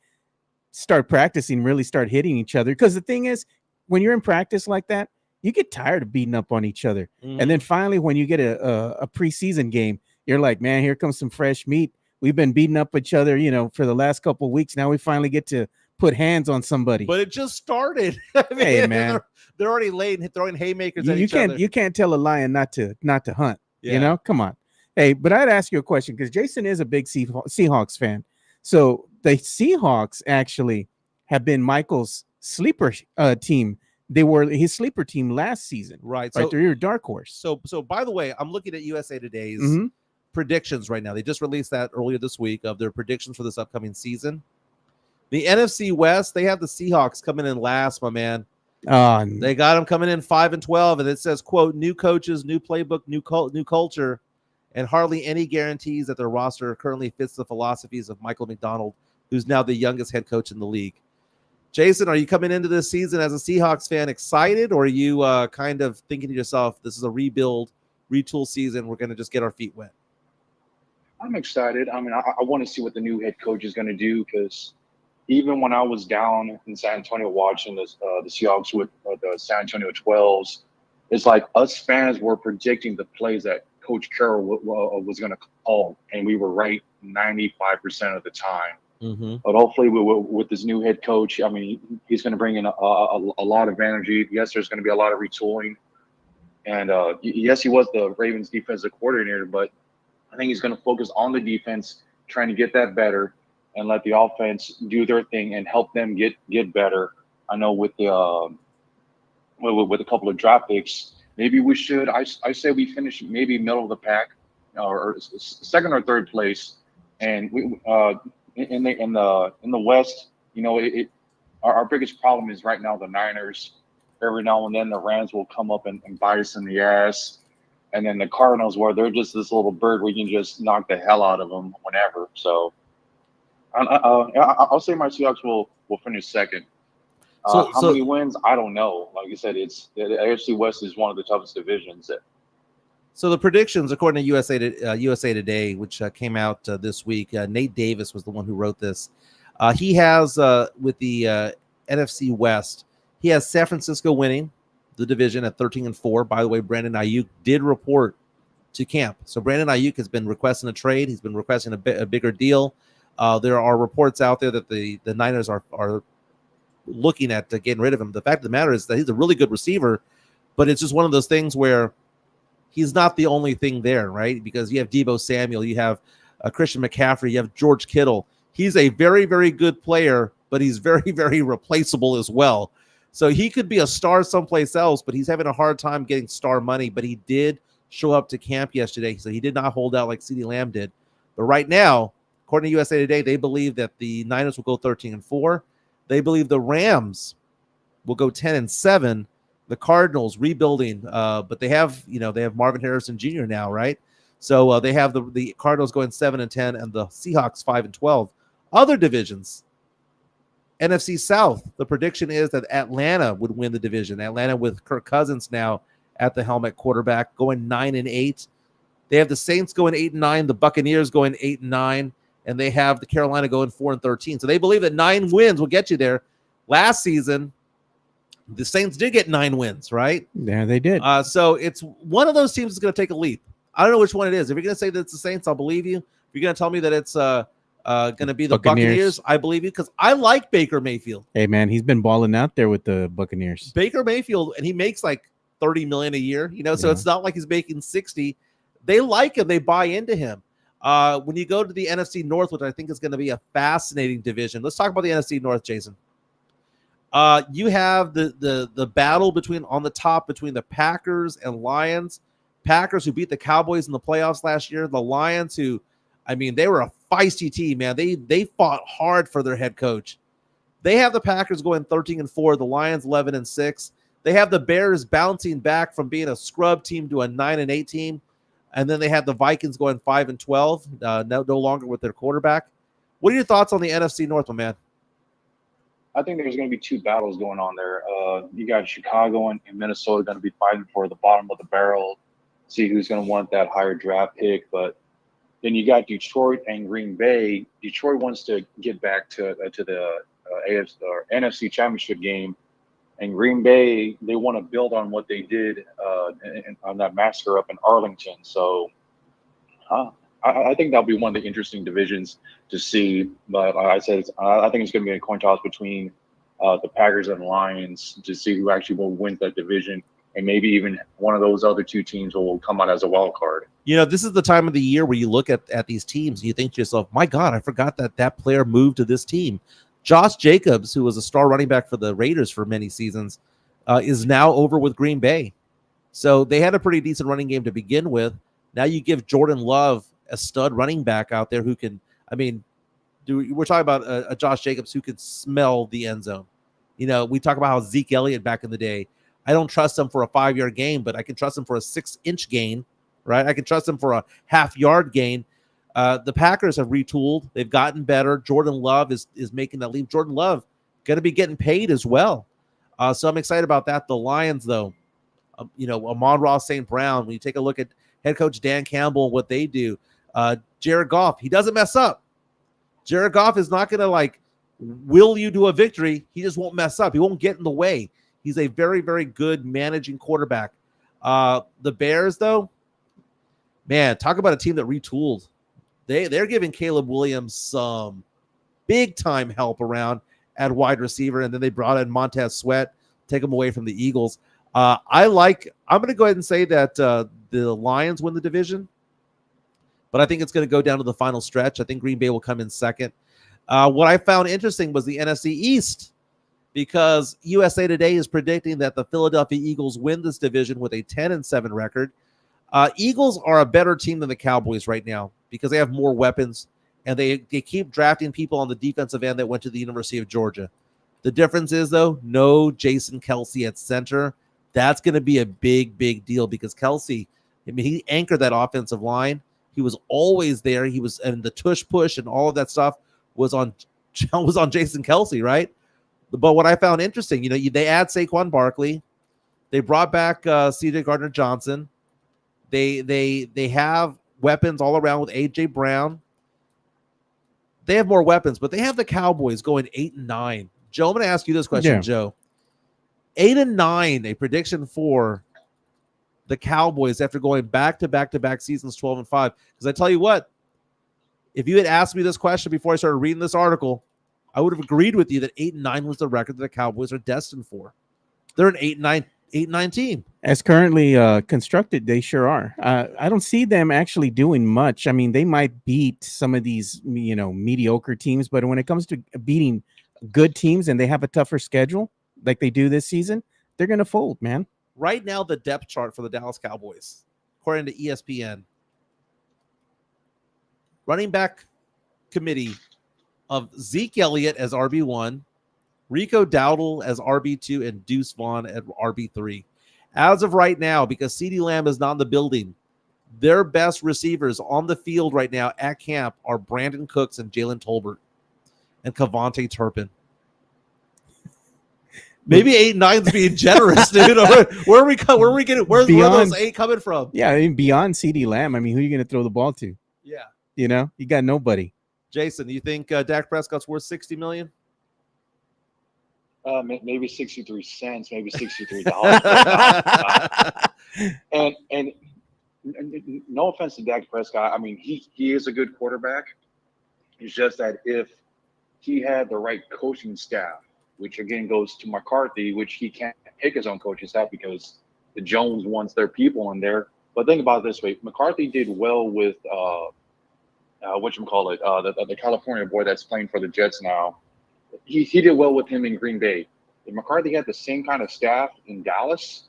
start practicing, really start hitting each other. Because the thing is, when you're in practice like that, you get tired of beating up on each other. Mm-hmm. And then finally, when you get a preseason game, you're like, man, here comes some fresh meat. We've been beating up each other, for the last couple of weeks. Now we finally get to put hands on somebody. But it just started. Hey, man, they're already throwing haymakers at each other. You can't tell a lion not to hunt. Yeah. Come on. Hey, but I'd ask you a question because Jason is a big Seahawks fan. So the Seahawks actually have been Michael's sleeper team. They were his sleeper team last season. Right. So they're your dark horse. So by the way, I'm looking at USA Today's Mm-hmm. predictions right now. They just released that earlier this week of their predictions for this upcoming season. The NFC West, they have the Seahawks coming in last, my man. They got them coming in 5-12, and it says, quote, new coaches, new playbook, new culture, and hardly any guarantees that their roster currently fits the philosophies of Michael McDonald, who's now the youngest head coach in the league. Jason, are you coming into this season as a Seahawks fan excited, or are you kind of thinking to yourself, this is a rebuild, retool season, we're going to just get our feet wet? I'm excited. I want to see what the new head coach is going to do, because even when I was down in San Antonio watching the Seahawks with the San Antonio 12s, it's like us fans were predicting the plays that Coach Carroll was going to call, and we were right 95% of the time. But hopefully, with this new head coach, I mean, he's going to bring in a lot of energy. Yes, there's going to be a lot of retooling, and yes, he was the Ravens defensive coordinator, but I think he's going to focus on the defense, trying to get that better, and let the offense do their thing and help them get better. I know with the with a couple of draft picks, maybe we should. I say we finish maybe middle of the pack, or second or third place, and we in the West. You know, our biggest problem is right now the Niners. Every now and then the Rams will come up and bite us in the ass, and then the Cardinals, where they're just this little bird, we can just knock the hell out of them whenever. So I'll say my Seahawks will finish second. How many wins? I don't know. Like I said, the AFC West is one of the toughest divisions. So the predictions, according to USA Today, which came out this week, Nate Davis was the one who wrote this. He has, with the NFC West, he has San Francisco winning the division at 13-4. By the way, Brandon Ayuk did report to camp. So Brandon Ayuk has been requesting a trade. He's been requesting a bigger deal. There are reports out there that the Niners are looking at getting rid of him. The fact of the matter is that he's a really good receiver, but it's just one of those things where he's not the only thing there, right? Because you have Deebo Samuel, you have Christian McCaffrey, you have George Kittle. He's a very, very good player, but he's very, very replaceable as well. So he could be a star someplace else, but he's having a hard time getting star money. But he did show up to camp yesterday, so he did not hold out like CeeDee Lamb did. But right now, according to USA Today, they believe that the Niners will go 13-4. They believe the Rams will go 10-7. The Cardinals rebuilding, but they have Marvin Harrison Jr. now, right? So they have the Cardinals going 7-10, and the Seahawks 5-12. Other divisions, NFC South, the prediction is that Atlanta would win the division. Atlanta with Kirk Cousins now at the helm at quarterback, going 9-8. They have the Saints going 8-9, the Buccaneers going 8-9, and they have the Carolina going 4-13. So they believe that 9 wins will get you there. Last season, the Saints did get 9 wins, right? Yeah, they did. So it's one of those teams that's going to take a leap. I don't know which one it is. If you're going to say that it's the Saints, I'll believe you. If you're going to tell me that it's going to be the Buccaneers, I believe you, because I like Baker Mayfield. Hey, man, he's been balling out there with the Buccaneers. Baker Mayfield, and he makes like $30 million a year, so it's not like he's making 60. They like him. They buy into him. When you go to the NFC North, which I think is going to be a fascinating division, let's talk about the NFC North, Jason. You have the battle on the top between the Packers and Lions. Packers, who beat the Cowboys in the playoffs last year. The Lions, who, I mean, they were a feisty team, man. They fought hard for their head coach. They have the Packers going 13-4, the Lions 11-6. They have the Bears bouncing back from being a scrub team to a 9-8 team. And then they have the Vikings going 5-12, no longer with their quarterback. What are your thoughts on the NFC North, my man? I think there's going to be 2 battles going on there. You got Chicago and Minnesota going to be fighting for the bottom of the barrel, see who's going to want that higher draft pick. But then you got Detroit and Green Bay. Detroit wants to get back to the AFC or NFC Championship game, and Green Bay, they want to build on what they did on that massacre up in Arlington. So I think that'll be one of the interesting divisions to see. But I think it's going to be a coin toss between the Packers and the Lions to see who actually will win that division. And maybe even one of those other 2 teams will come out as a wild card. This is the time of the year where you look at these teams and you think to yourself, my God, I forgot that player moved to this team. Josh Jacobs, who was a star running back for the Raiders for many seasons, is now over with Green Bay. So they had a pretty decent running game to begin with. Now you give Jordan Love a stud running back out there who can, we're talking about a Josh Jacobs who can smell the end zone. We talk about how Zeke Elliott back in the day, I don't trust him for a 5-yard gain, but I can trust him for a 6-inch gain, right? I can trust him for a half-yard gain. The Packers have retooled. They've gotten better. Jordan Love is making that leap. Jordan Love going to be getting paid as well. So I'm excited about that. The Lions, though, Amon-Ra St. Brown, when you take a look at head coach Dan Campbell and what they do, Jared Goff, he doesn't mess up. Jared Goff is not going to will you to a victory. He just won't mess up. He won't get in the way. He's a very, very good managing quarterback. The Bears, though, man, talk about a team that retooled. They're giving Caleb Williams some big time help around at wide receiver, and then they brought in Montez Sweat, take him away from the Eagles. I'm going to go ahead and say that the Lions win the division, but I think it's going to go down to the final stretch. I think Green Bay will come in second. What I found interesting was the NFC East, because USA Today is predicting that the Philadelphia Eagles win this division with a 10-7 record. Eagles are a better team than the Cowboys right now because they have more weapons, and they keep drafting people on the defensive end that went to the University of Georgia. The difference is, though, no Jason Kelce at center. That's going to be a big, big deal because Kelce, I mean, he anchored that offensive line. He was always there. He was, and the tush push and all of that stuff was on Jason Kelce, right? But what I found interesting, they add Saquon Barkley. They brought back C.J. Gardner-Johnson. They have weapons all around with A.J. Brown. They have more weapons, but they have the Cowboys going 8-9. Joe, I'm going to ask you this question, Yeah. Joe. 8-9, a prediction for the Cowboys after going back-to-back seasons 12-5. Because I tell you what, if you had asked me this question before I started reading this article, I would have agreed with you that 8-9 was the record that the Cowboys are destined for. They're an 8-9 team. As currently constructed, they sure are. I don't see them actually doing much. I mean, they might beat some of these, mediocre teams, but when it comes to beating good teams and they have a tougher schedule like they do this season, they're going to fold, man. Right now, the depth chart for the Dallas Cowboys, according to ESPN, running back committee of Zeke Elliott as RB1, Rico Dowdle as RB2, and Deuce Vaughn at RB3. As of right now, because CeeDee Lamb is not in the building, their best receivers on the field right now at camp are Brandon Cooks and Jalen Tolbert and Kavontae Turpin. Maybe 8-9's being generous, dude. Where are we getting? Where are those 8 coming from? Yeah, I mean, beyond CeeDee Lamb, I mean, who are you going to throw the ball to? Yeah. You got nobody. Jason, you think Dak Prescott's worth $60 million? Maybe 63 cents, maybe $63. And no offense to Dak Prescott, I mean he is a good quarterback. It's just that if he had the right coaching staff, which again goes to McCarthy, which he can't pick his own coaching staff because the Jones wants their people in there. But think about it this way: McCarthy did well with the California boy that's playing for the Jets now. He did well with him in Green Bay. If McCarthy had the same kind of staff in Dallas,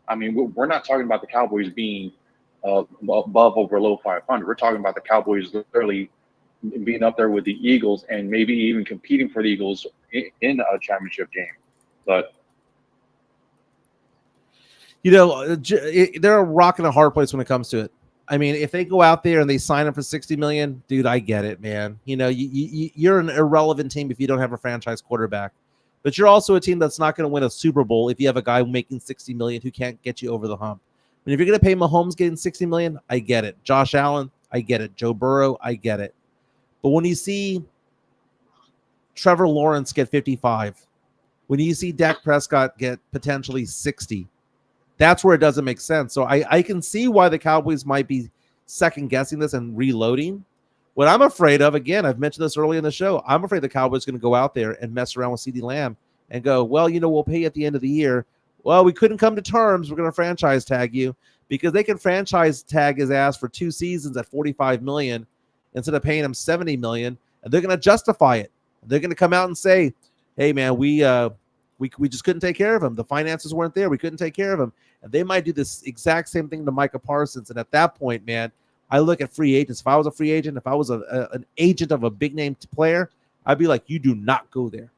I mean, we're not talking about the Cowboys being above or below 500. We're talking about the Cowboys literally being up there with the Eagles and maybe even competing for the Eagles in a championship game. But they're a rock and a hard place when it comes to it. I mean, if they go out there and they sign him for $60 million, dude, I get it, man. You're an irrelevant team if you don't have a franchise quarterback, but you're also a team that's not going to win a Super Bowl if you have a guy making $60 million who can't get you over the hump. I mean, if you're going to pay Mahomes getting $60 million, I get it. Josh Allen, I get it. Joe Burrow, I get it. But when you see Trevor Lawrence get 55, when you see Dak Prescott get potentially 60, that's where it doesn't make sense. So I can see why the Cowboys might be second guessing this and reloading. What I'm afraid of, again, I've mentioned this early in the show, I'm afraid the Cowboys are going to go out there and mess around with CeeDee Lamb and go, well, we'll pay you at the end of the year. Well, we couldn't come to terms. We're going to franchise tag you, because they can franchise tag his ass for 2 seasons at $45 million instead of paying him $70 million, and they're going to justify it. They're going to come out and say, hey, man, we just couldn't take care of him. The finances weren't there. We couldn't take care of him. And they might do this exact same thing to Micah Parsons. And at that point, man, I look at free agents. If I was a free agent, if I was an agent of a big-name player, I'd be like, you do not go there.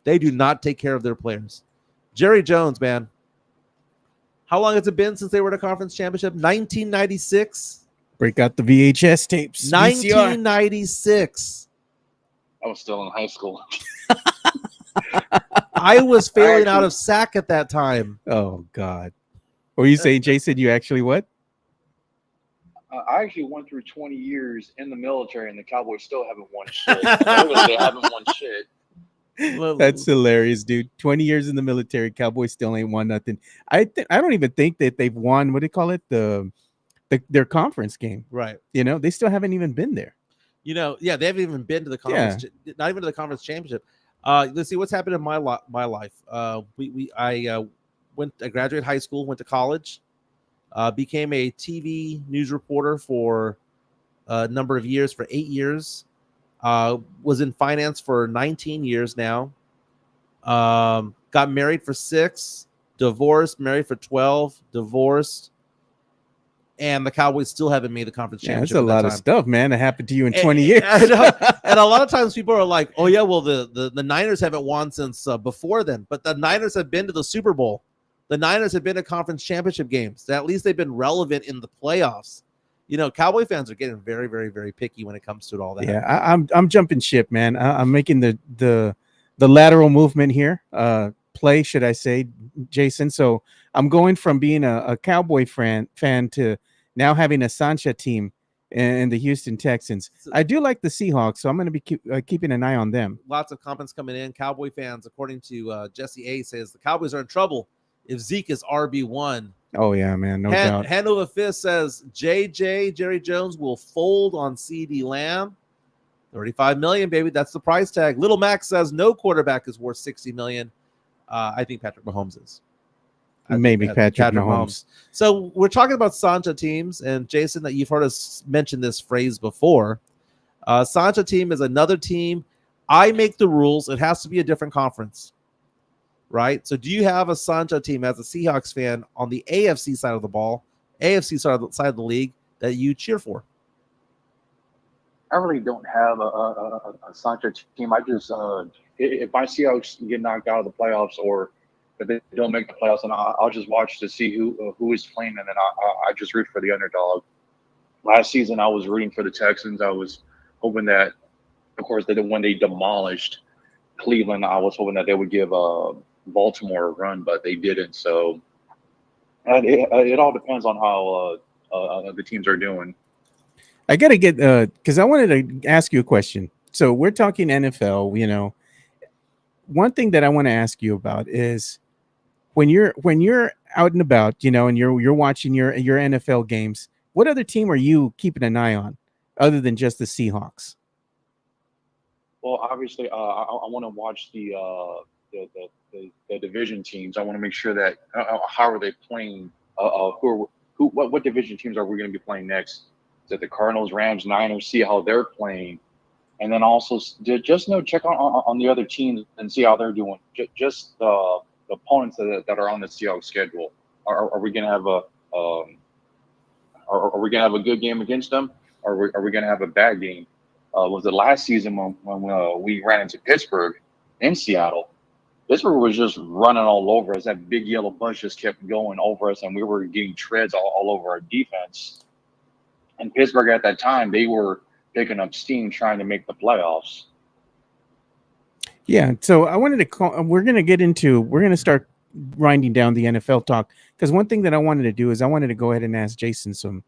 They do not take care of their players. Jerry Jones, man. How long has it been since they were in a conference championship? 1996? Break out the VHS tapes. 1996. I was still in high school. I was failing out of sack at that time. Oh, God. What were you saying, Jason? You actually what? I actually went through 20 years in the military, and the Cowboys still haven't won shit. They haven't won shit. That's hilarious, dude. 20 years in the military, Cowboys still ain't won nothing. I don't even think that they've won, what do you call it? Their conference game. Right. They still haven't even been there. Yeah, they haven't even been to the conference, not even to the conference championship. Let's see what's happened in my life. I graduated high school, went to college, became a TV news reporter for a number of years, for 8 years. Was in finance for 19 years now. Got married for 6, divorced, married for 12, divorced. And the Cowboys still haven't made the conference championship. That's a lot of stuff, man, that happened to you in 20 years. I know. And a lot of times people are like, oh, yeah, well, the Niners haven't won since before then. But the Niners have been to the Super Bowl. The Niners have been to conference championship games. At least they've been relevant in the playoffs. Cowboy fans are getting very, very, very picky when it comes to all that. Yeah, I'm jumping ship, man. I'm making the lateral movement here. Play, should I say, Jason? So I'm going from being a Cowboy fan to now having a Sancha team in the Houston Texans. I do like the Seahawks, so I'm going to be keeping an eye on them. Lots of comments coming in. Cowboy fans, according to Jesse A, says the Cowboys are in trouble if Zeke is RB1. Oh, yeah, man, no doubt. Hanover Fist says JJ, Jerry Jones, will fold on CD Lamb. $35 million, baby. That's the price tag. Little Max says no quarterback is worth $60 million. I think Patrick Mahomes is. Maybe Patrick Mahomes. So we're talking about Sancha teams, and Jason, that you've heard us mention this phrase before. Sancha team is another team. I make the rules. It has to be a different conference, right? So do you have a Sancha team as a Seahawks fan on the AFC side of the ball, AFC side of the league that you cheer for? I really don't have a Sancha team. I just if my Seahawks get knocked out of the playoffs, or if they don't make the playoffs, and I'll just watch to see who is playing, and then I just root for the underdog. Last season, I was rooting for the Texans. I was hoping that, of course, that when they demolished Cleveland, I was hoping that they would give Baltimore a run, but they didn't. So it all depends on how the teams are doing. I got to get because I wanted to ask you a question. So we're talking NFL. One thing that I want to ask you about is when you're out and about, and you're watching your NFL games, what other team are you keeping an eye on other than just the Seahawks? Well, obviously, I want to watch the division teams. I want to make sure that how are they playing? What division teams are we going to be playing next? Is it the Cardinals, Rams, Niners? See how they're playing, and then also just check on the other teams and see how they're doing. Just the opponents that are on the Seahawks schedule. Are we going to have are we going to have a good game against them, or are we going to have a bad game? Was it last season when we ran into Pittsburgh in Seattle? Pittsburgh was just running all over us. That big yellow bus just kept going over us, and we were getting treads all over our defense. And Pittsburgh at that time, they were picking up steam trying to make the playoffs. Yeah, so I wanted to call. We're going to start winding down the NFL talk, because one thing that I wanted to do is I wanted to go ahead and ask Jason some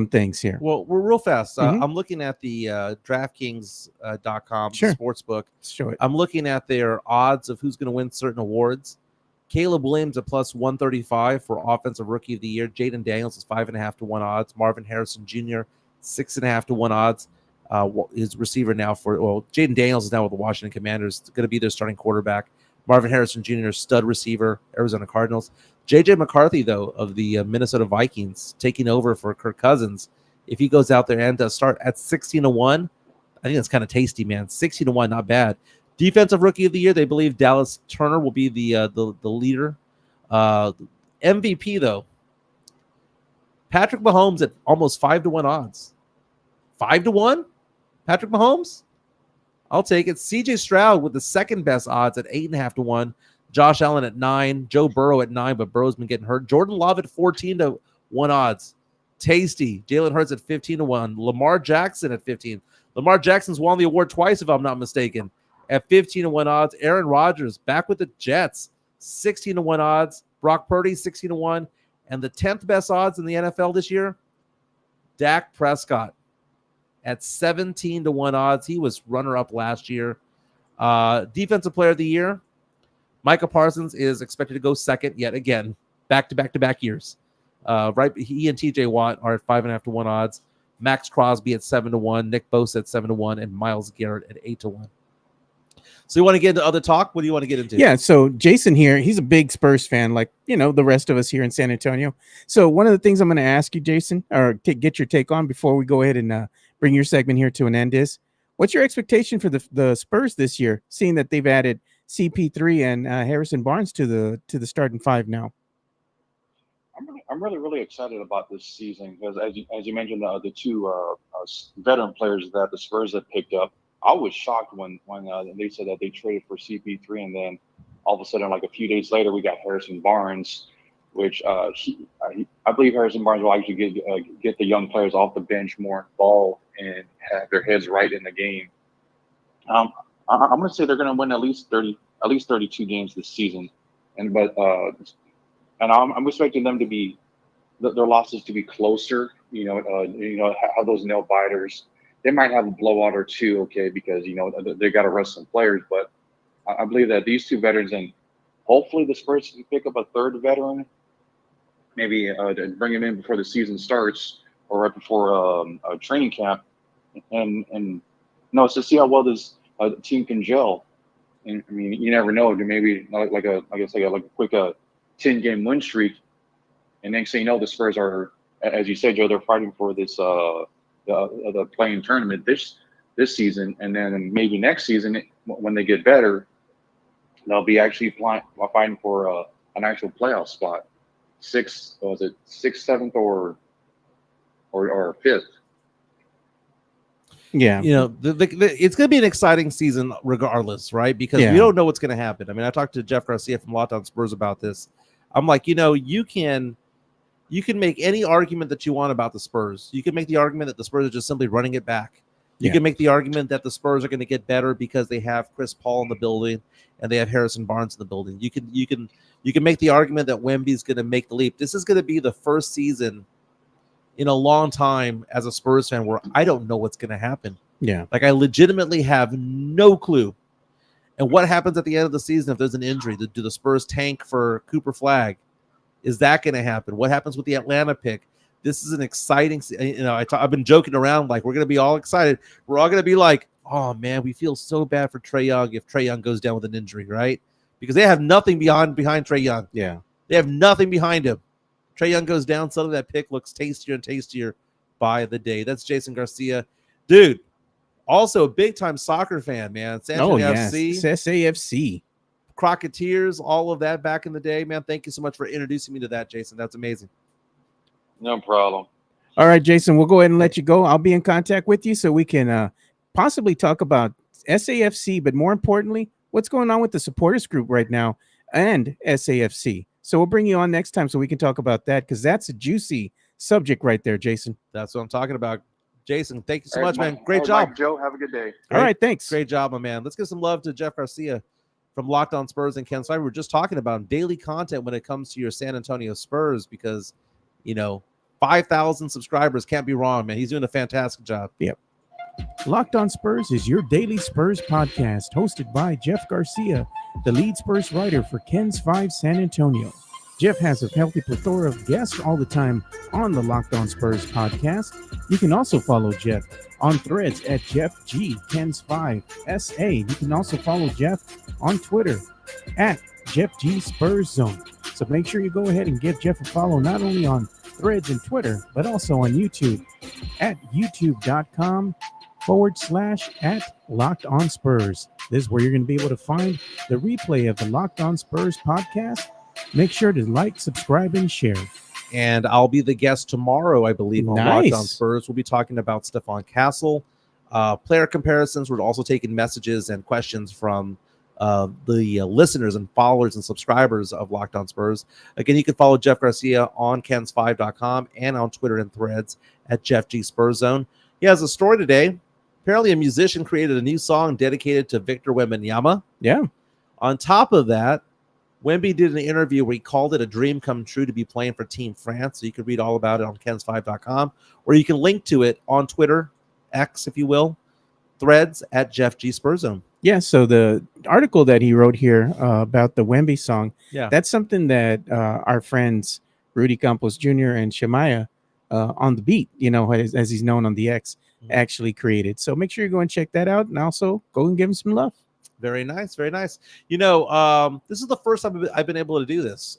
things here. Well, we're real fast. I'm looking at the DraftKings.com sportsbook. Show it. I'm looking at their odds of who's going to win certain awards. Caleb Williams at plus 135 for Offensive Rookie of the Year. Jaden Daniels is 5.5 to 1 odds. Marvin Harrison Jr. 6.5 to 1 odds. His receiver now Jaden Daniels is now with the Washington Commanders. It's going to be their starting quarterback. Marvin Harrison Jr. stud receiver, Arizona Cardinals. J.J. McCarthy, though, of the Minnesota Vikings, taking over for Kirk Cousins. If he goes out there and does start at 16 to 1, I think that's kind of tasty, man. 16 to 1, not bad. Defensive Rookie of the Year, they believe Dallas Turner will be the leader. MVP, though, Patrick Mahomes at almost 5 to 1 odds. 5 to 1? Patrick Mahomes? I'll take it. CJ Stroud with the second best odds at 8.5 to 1. Josh Allen at 9. Joe Burrow at 9, but Burrow's been getting hurt. Jordan Love at 14 to 1 odds. Tasty. Jalen Hurts at 15 to 1. Lamar Jackson at 15. Lamar Jackson's won the award twice, if I'm not mistaken. At 15 to 1 odds. Aaron Rodgers back with the Jets. 16 to 1 odds. Brock Purdy, 16 to 1. And the 10th best odds in the NFL this year, Dak Prescott at 17 to 1 odds. He was runner-up last year. Defensive Player of the Year, Micah Parsons is expected to go second yet again, back-to-back-to-back years. Right, he and TJ Watt are at 5.5 to 1 odds. Max Crosby at 7-1, Nick Bosa at 7-1, and Myles Garrett at 8-1. So you want to get into other talk? What do you want to get into? Yeah, so Jason here, he's a big Spurs fan, like, the rest of us here in San Antonio. So one of the things I'm going to ask you, Jason, or get your take on before we go ahead and bring your segment here to an end is, what's your expectation for the Spurs this year, seeing that they've added CP3 and Harrison Barnes to the starting five now? I'm really excited about this season because, as you mentioned, the two veteran players that the Spurs have picked up. I was shocked when they said that they traded for CP3, and then all of a sudden, like a few days later, we got Harrison Barnes, which I believe Harrison Barnes will actually get the young players off the bench more involved and have their heads right in the game. I'm going to say they're going to win at least 32 games this season, and I'm expecting them to be their losses to be closer. Have those nail biters. They might have a blowout or two, okay, because they got to rest some players. But I believe that these two veterans, and hopefully the Spurs can pick up a third veteran, maybe to bring him in before the season starts or right before a training camp, and it's to see how well this team can gel. And I mean, you never know. Maybe like a quick 10-game win streak, and next thing you know, the Spurs are, as you said, Joe, they're fighting for this the playing tournament this season, and then maybe next season when they get better, they'll be actually fighting for an actual playoff spot, sixth, 7th, or 5th. Yeah, it's going to be an exciting season regardless, right? Because we don't know what's going to happen. I mean, I talked to Jeff Garcia from Locked On Spurs about this. I'm like, you can make any argument that you want about the Spurs. You can make the argument that the Spurs are just simply running it back. You can make the argument that the Spurs are going to get better because they have Chris Paul in the building and they have Harrison Barnes in the building. You can make the argument that Wemby's going to make the leap. This is going to be the first season in a long time as a Spurs fan where I don't know what's going to happen. Yeah. Like, I legitimately have no clue. And what happens at the end of the season if there's an injury? Do the Spurs tank for Cooper Flagg? Is that going to happen? What happens with the Atlanta pick? This is an exciting, I've been joking around like we're going to be all excited. We're all going to be like, oh man, we feel so bad for Trae Young if Trae Young goes down with an injury, right? Because they have nothing behind Trae Young. Yeah. They have nothing behind him. Trae Young goes down, suddenly that pick looks tastier and tastier by the day. That's Jason Garcia. Dude, also a big-time soccer fan, man. San Antonio FC. SAFC. Crocketeers, all of that back in the day, man. Thank you so much for introducing me to that, Jason. That's amazing. No problem. All right, Jason, we'll go ahead and let you go. I'll be in contact with you so we can possibly talk about SAFC, but more importantly, what's going on with the supporters group right now and SAFC. So we'll bring you on next time so we can talk about that because that's a juicy subject right there, Jason. That's what I'm talking about. Jason, thank you so All much, right, man. Great job. Mike, Joe, have a good day. All right, thanks. Great job, my man. Let's give some love to Jeff Garcia from Locked On Spurs and Ken. So we were just talking about daily content when it comes to your San Antonio Spurs because, 5,000 subscribers can't be wrong, man. He's doing a fantastic job. Yep. Locked On Spurs is your daily Spurs podcast hosted by Jeff Garcia, the lead Spurs writer for Ken's 5 San Antonio. Jeff has a healthy plethora of guests all the time on the Locked On Spurs podcast. You can also follow Jeff on Threads at Jeff G Ken's 5 SA. You can also follow Jeff on Twitter at Jeff G Spurs Zone. So make sure you go ahead and give Jeff a follow not only on Threads and Twitter, but also on YouTube at youtube.com/@Locked On Spurs. This is where you're going to be able to find the replay of the Locked On Spurs podcast. Make sure to like, subscribe, and share. And I'll be the guest tomorrow, I believe, on Nice. Locked On Spurs. We'll be talking about Stephon Castle, player comparisons. We're also taking messages and questions from the listeners and followers and subscribers of Locked On Spurs. Again, you can follow Jeff Garcia on Kens5.com and on Twitter and Threads at Jeff G Spurs Zone. He has a story today. Apparently, a musician created a new song dedicated to Victor Wembanyama. Yeah. On top of that, Wemby did an interview where he called it a dream come true to be playing for Team France. So you can read all about it on Kens5.com, or you can link to it on Twitter, X, if you will, Threads at Jeff G Spurs Zone. Yeah, so the article that he wrote here about the Wemby song, Yeah. that's something that our friends Rudy Campos Jr. and Shemaya on the beat, as he's known on the X, actually created. So make sure you go and check that out, and also go and give him some love. Very nice, very nice. This is the first time I've been able to do this.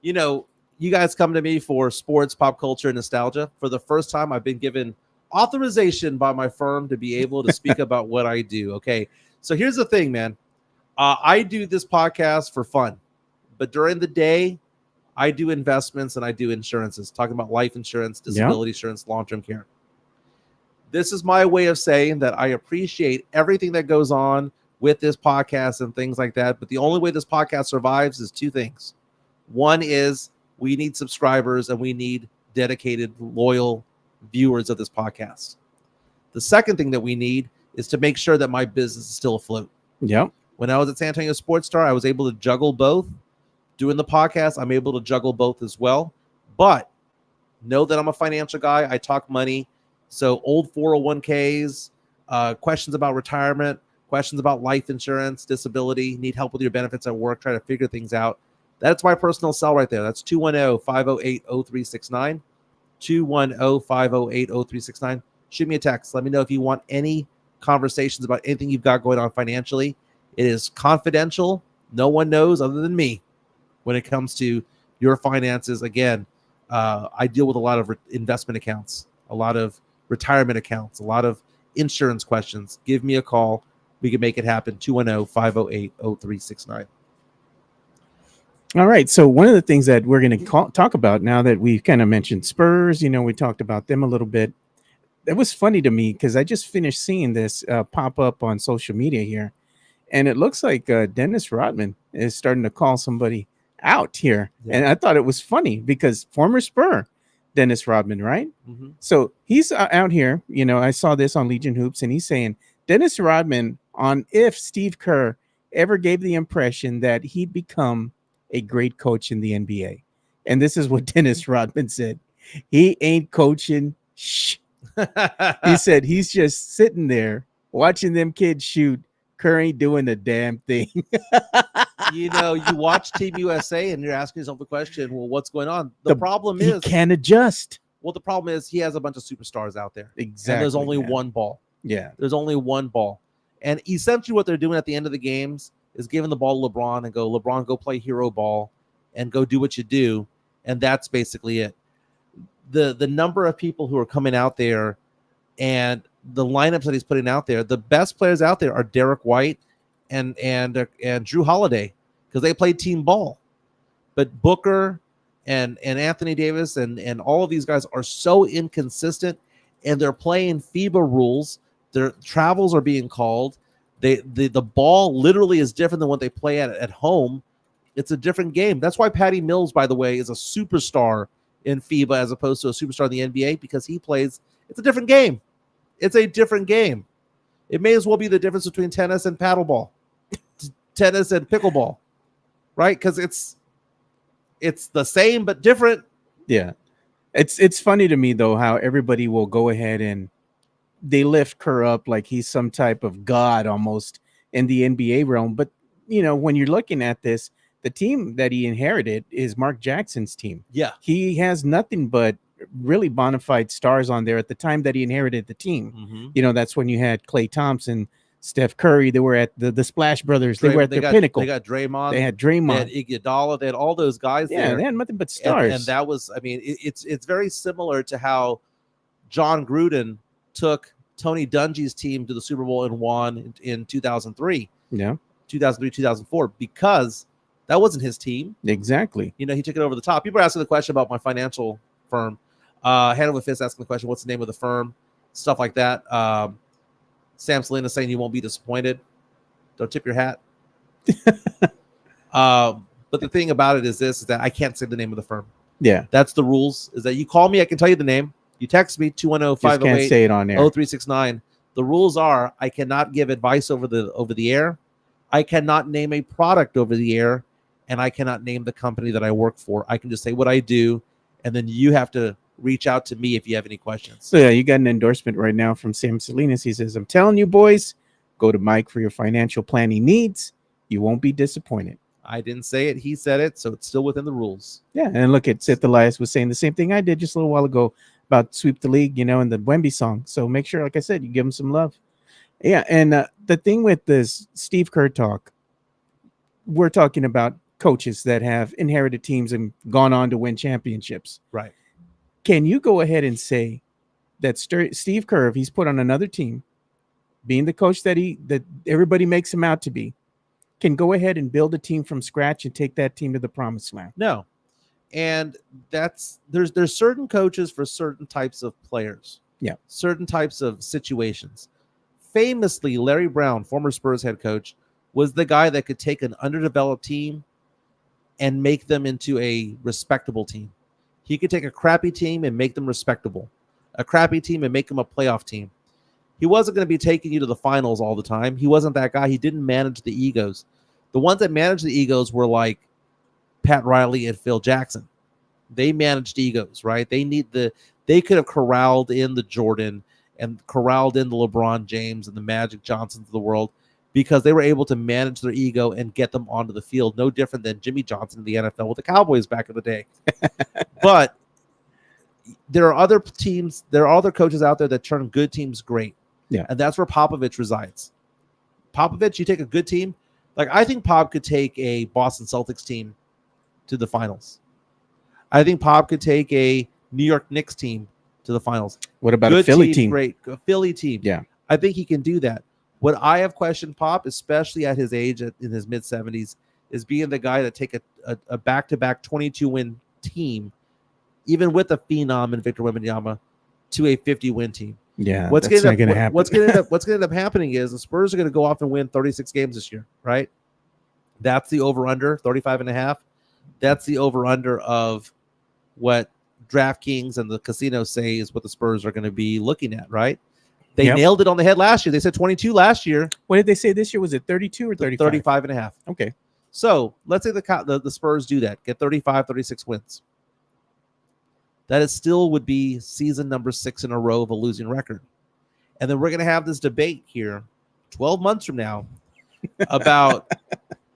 You guys come to me for sports, pop culture, and nostalgia. For the first time, I've been given authorization by my firm to be able to speak about what I do. Okay, so here's the thing, man. I do this podcast for fun, but during the day, I do investments and I do insurances, talking about life insurance, disability insurance, long-term care. This is my way of saying that I appreciate everything that goes on with this podcast and things like that. But the only way this podcast survives is two things. One is we need subscribers and we need dedicated, loyal viewers of this podcast. The second thing that we need is to make sure that my business is still afloat. Yep. When I was at San Antonio Sports Star, I was able to juggle both. Doing the podcast, I'm able to juggle both as well. But know that I'm a financial guy. I talk money. So old 401ks, questions about retirement, questions about life insurance, disability, need help with your benefits at work, try to figure things out. That's my personal cell right there. That's 210-508-0369. 210-508-0369. Shoot me a text. Let me know if you want any conversations about anything you've got going on financially. It is confidential. No one knows other than me when it comes to your finances. Again, I deal with a lot of investment accounts, a lot of retirement accounts, a lot of insurance questions. Give me a call. We can make it happen. 210-508-0369. All right. So one of the things that we're going to talk about now that we've kind of mentioned Spurs, we talked about them a little bit. It was funny to me because I just finished seeing this pop up on social media here. And it looks like Dennis Rodman is starting to call somebody out here. Yeah. And I thought it was funny because former Spur, Dennis Rodman, right? Mm-hmm. So he's out here, I saw this on Legion Hoops, and he's saying Dennis Rodman on if Steve Kerr ever gave the impression that he'd become a great coach in the NBA. And this is what Dennis Rodman said. He ain't coaching. Shh. He said he's just sitting there watching them kids shoot. Kerr ain't doing a damn thing. You watch Team USA and you're asking yourself the question, well, what's going on? The problem is he can't adjust. Well, the problem is he has a bunch of superstars out there. Exactly. And there's only one ball. Yeah. There's only one ball. And essentially what they're doing at the end of the games is giving the ball to LeBron and go, LeBron, go play hero ball and go do what you do. And that's basically it. The number of people who are coming out there and the lineups that he's putting out there, the best players out there are Derek White and Drew Holiday because they play team ball. But Booker and Anthony Davis and all of these guys are so inconsistent, and they're playing FIBA rules. Their travels are being called. The ball literally is different than what they play at home. It's a different game. That's why Patty Mills, by the way, is a superstar in FIBA as opposed to a superstar in the NBA because he plays. It's a different game. It's a different game. It may as well be the difference between tennis and paddleball, tennis and pickleball, right? Because it's the same but different. Yeah, it's funny to me though how everybody will go ahead and they lift Kerr up like he's some type of god almost in the NBA realm. But when you're looking at this, the team that he inherited is Mark Jackson's team. Yeah, he has nothing but really bona fide stars on there at the time that he inherited the team. Mm-hmm. That's when you had Klay Thompson, Steph Curry. They were at the Splash Brothers. They were at their pinnacle. They got Draymond. They had Draymond. They had Iguodala. They had all those guys there. They had nothing but stars. And that was, it's very similar to how John Gruden took Tony Dungy's team to the Super Bowl and won in 2003. Yeah. 2003, 2004, because that wasn't his team. Exactly. He took it over the top. People are asking the question about my financial firm. Hand over fist asking the question, what's the name of the firm? Stuff like that. Sam Salinas saying you won't be disappointed. Don't tip your hat. But the thing about it is that I can't say the name of the firm. Yeah. That's the rules, is that you call me, I can tell you the name. You text me, 210-508-0369. Can't say it on air. The rules are I cannot give advice over the air. I cannot name a product over the air, and I cannot name the company that I work for. I can just say what I do, and then you have to reach out to me if you have any questions. So yeah, you got an endorsement right now from Sam Salinas. He says, I'm telling you boys, go to Mike for your financial planning needs. You won't be disappointed. I didn't say it. He said it. So it's still within the rules. Yeah, and look at Sith Elias was saying the same thing I did just a little while ago about sweep the league, in the Wemby song. So make sure, like I said, you give him some love. Yeah, and the thing with this Steve Kerr talk, we're talking about coaches that have inherited teams and gone on to win championships. Right. Can you go ahead and say that Steve Kerr, if he's put on another team, being the coach that everybody makes him out to be, can go ahead and build a team from scratch and take that team to the promised land? No. And there's certain coaches for certain types of players. Yeah. Certain types of situations. Famously, Larry Brown, former Spurs head coach, was the guy that could take an underdeveloped team and make them into a respectable team. He could take a crappy team and make them respectable. A crappy team and make them a playoff team. He wasn't going to be taking you to the finals all the time. He wasn't that guy. He didn't manage the egos. The ones that managed the egos were like Pat Riley and Phil Jackson. They managed egos, right? They could have corralled in the Jordan and corralled in the LeBron James and the Magic Johnsons of the world because they were able to manage their ego and get them onto the field. No different than Jimmy Johnson in the NFL with the Cowboys back in the day. But there are other teams, there are other coaches out there that turn good teams great. Yeah. And that's where Popovich resides. Popovich, you take a good team. Like, I think Pop could take a Boston Celtics team to the finals. I think Pop could take a New York Knicks team to the finals. What about a Philly team? Great. A Philly team. Yeah. I think he can do that. What I have questioned Pop, especially at his age, in his mid-70s, is being the guy that take a back-to-back 22-win team, even with a phenom in Victor Wembanyama, to a 50-win team. Yeah, what's going to happen? What's going to end up happening is the Spurs are going to go off and win 36 games this year, right? That's the over-under, 35.5. That's the over-under of what DraftKings and the casinos say is what the Spurs are going to be looking at, right? They nailed it on the head last year. They said 22 last year. What did they say this year? Was it 32 or 35? 35.5. Okay. So let's say the Spurs do that, get 35, 36 wins. That is still would be season number 6 in a row of a losing record. And then we're going to have this debate here 12 months from now about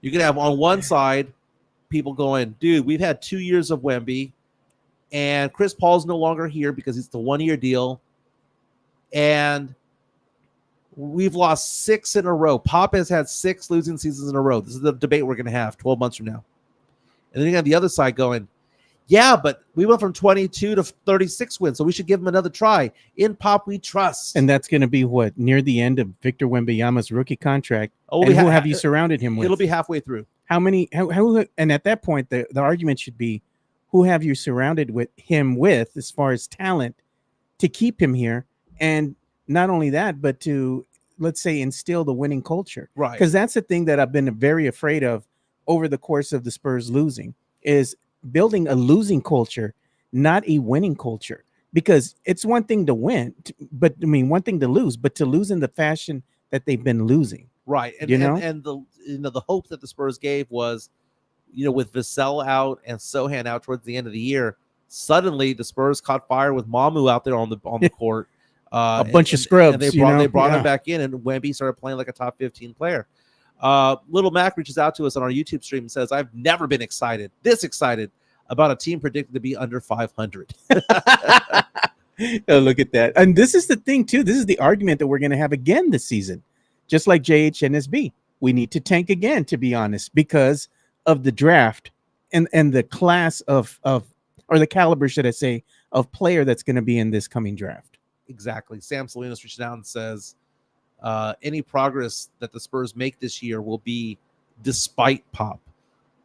you're going to have on one side people going, dude, we've had 2 years of Wemby and Chris Paul's no longer here because it's the 1-year deal. And we've lost 6 in a row. Pop has had 6 losing seasons in a row. This is the debate we're going to have 12 months from now. And then you have the other side going, yeah, but we went from 22 to 36 wins, so we should give him another try. In Pop, we trust. And that's going to be what? Near the end of Victor Wembanyama's rookie contract. And who have you surrounded him with? It'll be halfway through. How many? And at that point, the argument should be, who have you surrounded him with as far as talent to keep him here? And not only that, but to, let's say, instill the winning culture. Right. Because that's the thing that I've been very afraid of over the course of the Spurs losing is building a losing culture, not a winning culture. Because it's one thing to win, but I mean, one thing to lose, but to lose in the fashion that they've been losing. Right. And the hope that the Spurs gave was, with Vassell out and Sohan out towards the end of the year, suddenly the Spurs caught fire with Mamu out there on the court. A bunch of scrubs. And they brought him back in, and Wemby started playing like a top 15 player. Little Mac reaches out to us on our YouTube stream and says, I've never been this excited about a team predicted to be under 500. Oh, look at that. And this is the thing, too. This is the argument that we're going to have again this season. Just like JHNSB. We need to tank again, to be honest, because of the draft and the class of or the caliber, should I say, of player that's going to be in this coming draft. Exactly. Sam Salinas reached out and says, any progress that the Spurs make this year will be despite Pop.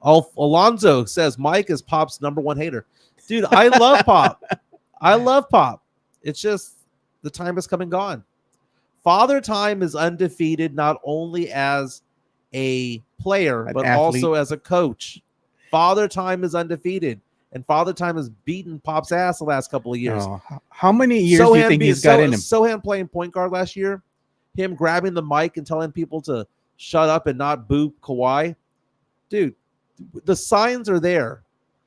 Alonzo says Mike is Pop's number 1 hater. Dude, I love Pop. I love Pop. It's just the time has come and gone. Father Time is undefeated not only as a player, but athlete. also as a coach. Father Time is undefeated. And Father Time has beaten Pop's ass the last couple of years. Oh, how many years do you think he's got in him? Sohan playing point guard last year, him grabbing the mic and telling people to shut up and not boo Kawhi. Dude, the signs are there.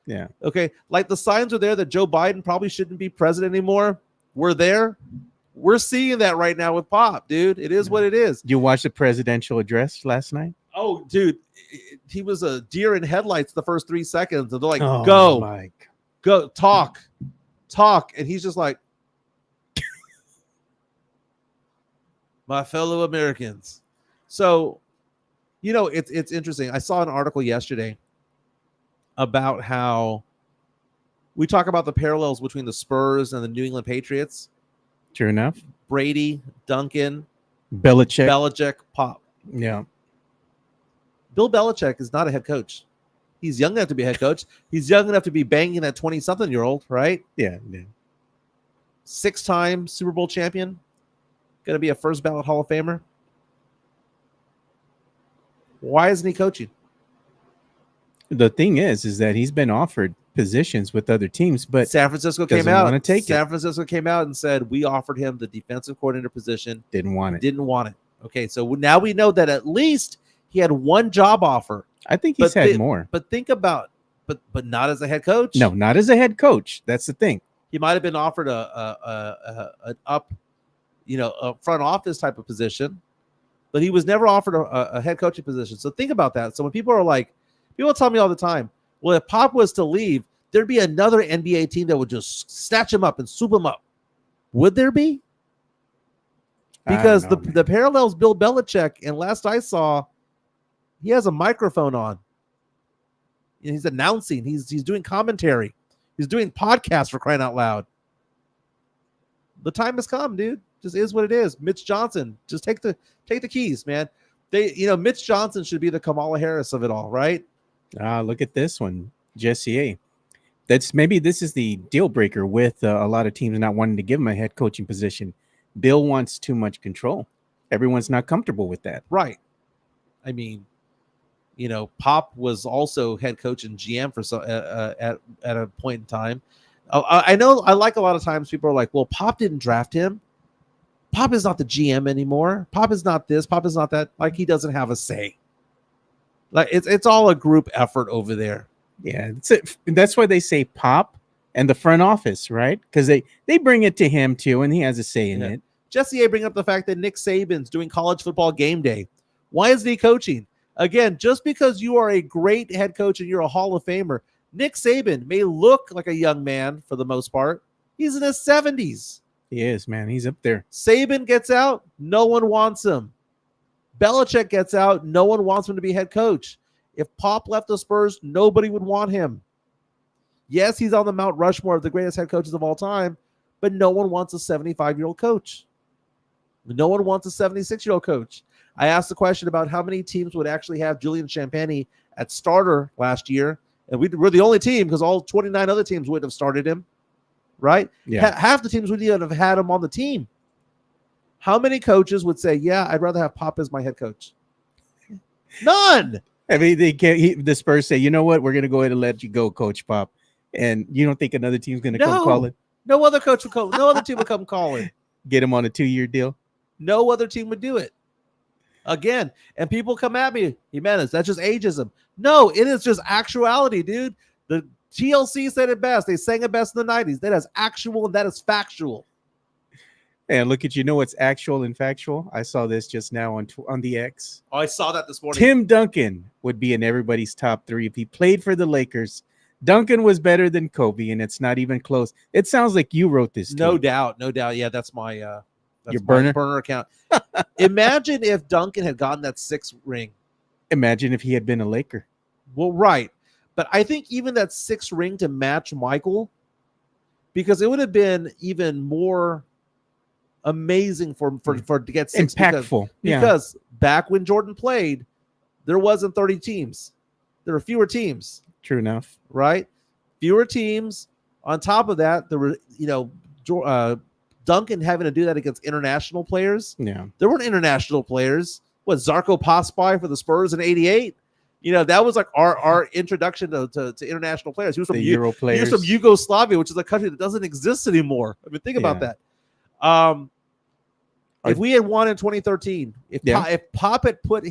Yeah. Okay. Like the signs are there that Joe Biden probably shouldn't be president anymore. We're there. We're seeing that right now with Pop, dude. It is what it is. You watched the presidential address last night? Oh, dude, he was a deer in headlights the first 3 seconds. And they're like, Oh, go, Mike. go, talk. And he's just like, my fellow Americans. So, it's interesting. I saw an article yesterday about how we talk about the parallels between the Spurs and the New England Patriots. True enough. Brady, Duncan, Belichick. Pop. Yeah. Bill Belichick is not a head coach. He's young enough to be a head coach. He's young enough to be banging that 20-something-year-old, right? Yeah. 6-time Super Bowl champion. Going to be a first ballot Hall of Famer. Why isn't he coaching? The thing is that he's been offered positions with other teams, but San Francisco came doesn't out. wanna take San Francisco came out and said, we offered him the defensive coordinator position. didn't want it. Didn't want it. Okay, so now we know that at least he had one job offer. I think he's had more. But think about, but not as a head coach. No, not as a head coach. That's the thing. He might have been offered an up, a front office type of position, but he was never offered a head coaching position. So think about that. So when people tell me all the time, well, if Pop was to leave, there'd be another NBA team that would just snatch him up and swoop him up. Would there be? Because the parallels Bill Belichick, and last I saw, he has a microphone on. He's announcing. He's doing commentary. He's doing podcasts, for crying out loud. The time has come, dude. Just is what it is. Mitch Johnson, just take the keys, man. Mitch Johnson should be the Kamala Harris of it all, right? Look at this one, Jesse A. Maybe this is the deal breaker with a lot of teams not wanting to give him a head coaching position. Bill wants too much control. Everyone's not comfortable with that. Right. I mean, Pop was also head coach and GM for at a point in time. I know. I like a lot of times people are like, "Well, Pop didn't draft him. Pop is not the GM anymore. Pop is not this. Pop is not that." Like he doesn't have a say. Like it's all a group effort over there. Yeah, that's why they say Pop and the front office, right? Because they bring it to him too, and he has a say in it. Jesse A. bring up the fact that Nick Saban's doing college football game day. Why isn't he coaching? Again, just because you are a great head coach and you're a Hall of Famer, Nick Saban may look like a young man for the most part. He's in his 70s. He is, man. He's up there. Saban gets out, no one wants him. Belichick gets out, no one wants him to be head coach. If Pop left the Spurs, nobody would want him. Yes, he's on the Mount Rushmore of the greatest head coaches of all time, but no one wants a 75-year-old coach. No one wants a 76-year-old coach. I asked the question about how many teams would actually have Julian Champagny at starter last year, and we're the only team because all 29 other teams wouldn't have started him, right? Yeah. Half the teams wouldn't even have had him on the team. How many coaches would say, yeah, I'd rather have Pop as my head coach? None. I mean, the Spurs say, you know what? We're going to go ahead and let you go, Coach Pop. And you don't think another team's going to come call it? No other coach would come. No other team would come calling. Get him on a 2-year deal? No other team would do it. Again, and people come at me, Jimenez, that's just ageism. No, it is just actuality, dude. The TLC said it best. They sang it best in the 90s. That is actual and that is factual. And look at you know what's actual and factual? I saw this just now on the X. Oh, I saw that this morning. Tim Duncan would be in everybody's top 3 if he played for the Lakers. Duncan was better than Kobe, and it's not even close. It sounds like you wrote this. No doubt. Yeah, that's my your burner account. Imagine if Duncan had gotten that 6th ring. Imagine if he had been a Laker. Well, right. But I think even that 6th ring to match Michael, because it would have been even more amazing for to get 6 impactful. Because back when Jordan played, there wasn't 30 teams. There were fewer teams. True enough. Right? Fewer teams. On top of that, there were, Duncan having to do that against international players. Yeah. There weren't international players. What, Zarko Paspai for the Spurs in 88? That was like our introduction to international players. He was from Euro players. He was from Yugoslavia, which is a country that doesn't exist anymore. I mean, think about that. If we had won in 2013, if Pop had put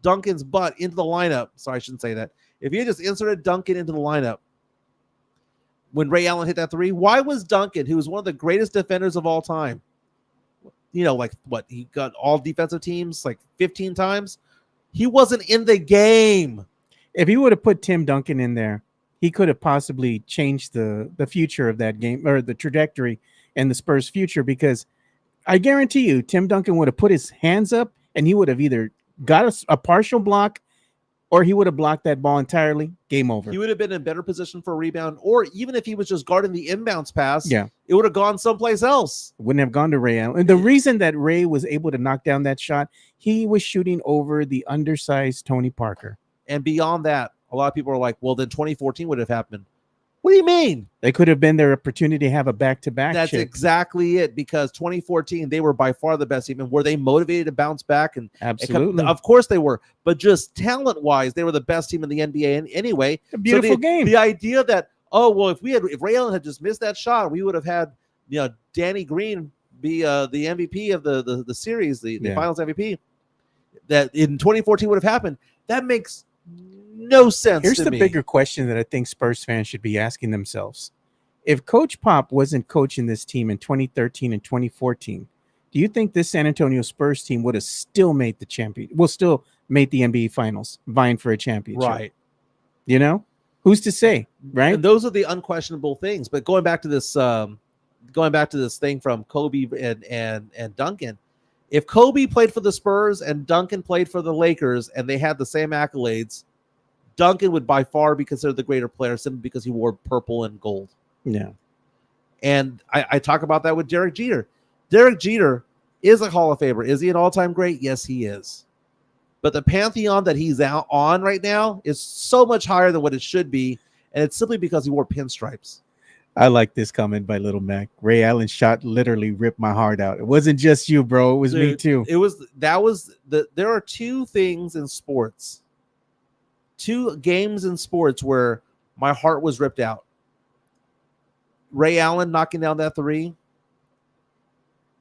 Duncan's butt into the lineup, sorry, I shouldn't say that. If he had just inserted Duncan into the lineup when Ray Allen hit that 3, why was Duncan, who was one of the greatest defenders of all time, like what, he got all defensive teams like 15 times? He wasn't in the game. If he would have put Tim Duncan in there, he could have possibly changed the future of that game, or the trajectory and the Spurs' future, because I guarantee you Tim Duncan would have put his hands up and he would have either got a partial block or he would have blocked that ball entirely. Game over. He would have been in better position for a rebound, or even if he was just guarding the inbounds pass, Yeah. it would have gone someplace else. Wouldn't have gone to Ray Allen. And the reason that Ray was able to knock down that shot, he was shooting over the undersized Tony Parker. And beyond that, a lot of people are like, well, then 2014 would have happened. What do you mean? They could have been their opportunity to have a back-to-back. That's exactly it, because 2014, they were by far the best team. And were they motivated to bounce back? And Absolutely. of course they were. But just talent-wise, they were the best team in the NBA anyway. A beautiful game. The idea that, oh, well, if Ray Allen had just missed that shot, we would have had, Danny Green be the MVP of the series, the finals MVP, that in 2014 would have happened. That makes no sense. Here's to the me. bigger question that I think Spurs fans should be asking themselves. If Coach Pop wasn't coaching this team in 2013 and 2014, do you think this San Antonio Spurs team would have still made the still made the NBA Finals, vying for a championship? Right. Who's to say, right? And those are the unquestionable things. But going back to this thing from Kobe and Duncan, if Kobe played for the Spurs and Duncan played for the Lakers and they had the same accolades, Duncan would by far be considered the greater player simply because he wore purple and gold. Yeah. And I talk about that with Derek Jeter. Derek Jeter is a Hall of Famer. Is he an all-time great? Yes, he is. But the pantheon that he's out on right now is so much higher than what it should be, and it's simply because he wore pinstripes. I like this comment by Little Mac. Ray Allen's shot literally ripped my heart out. It wasn't just you, bro. It was me too. There are two things in sports, two games in sports where my heart was ripped out. Ray Allen knocking down that three,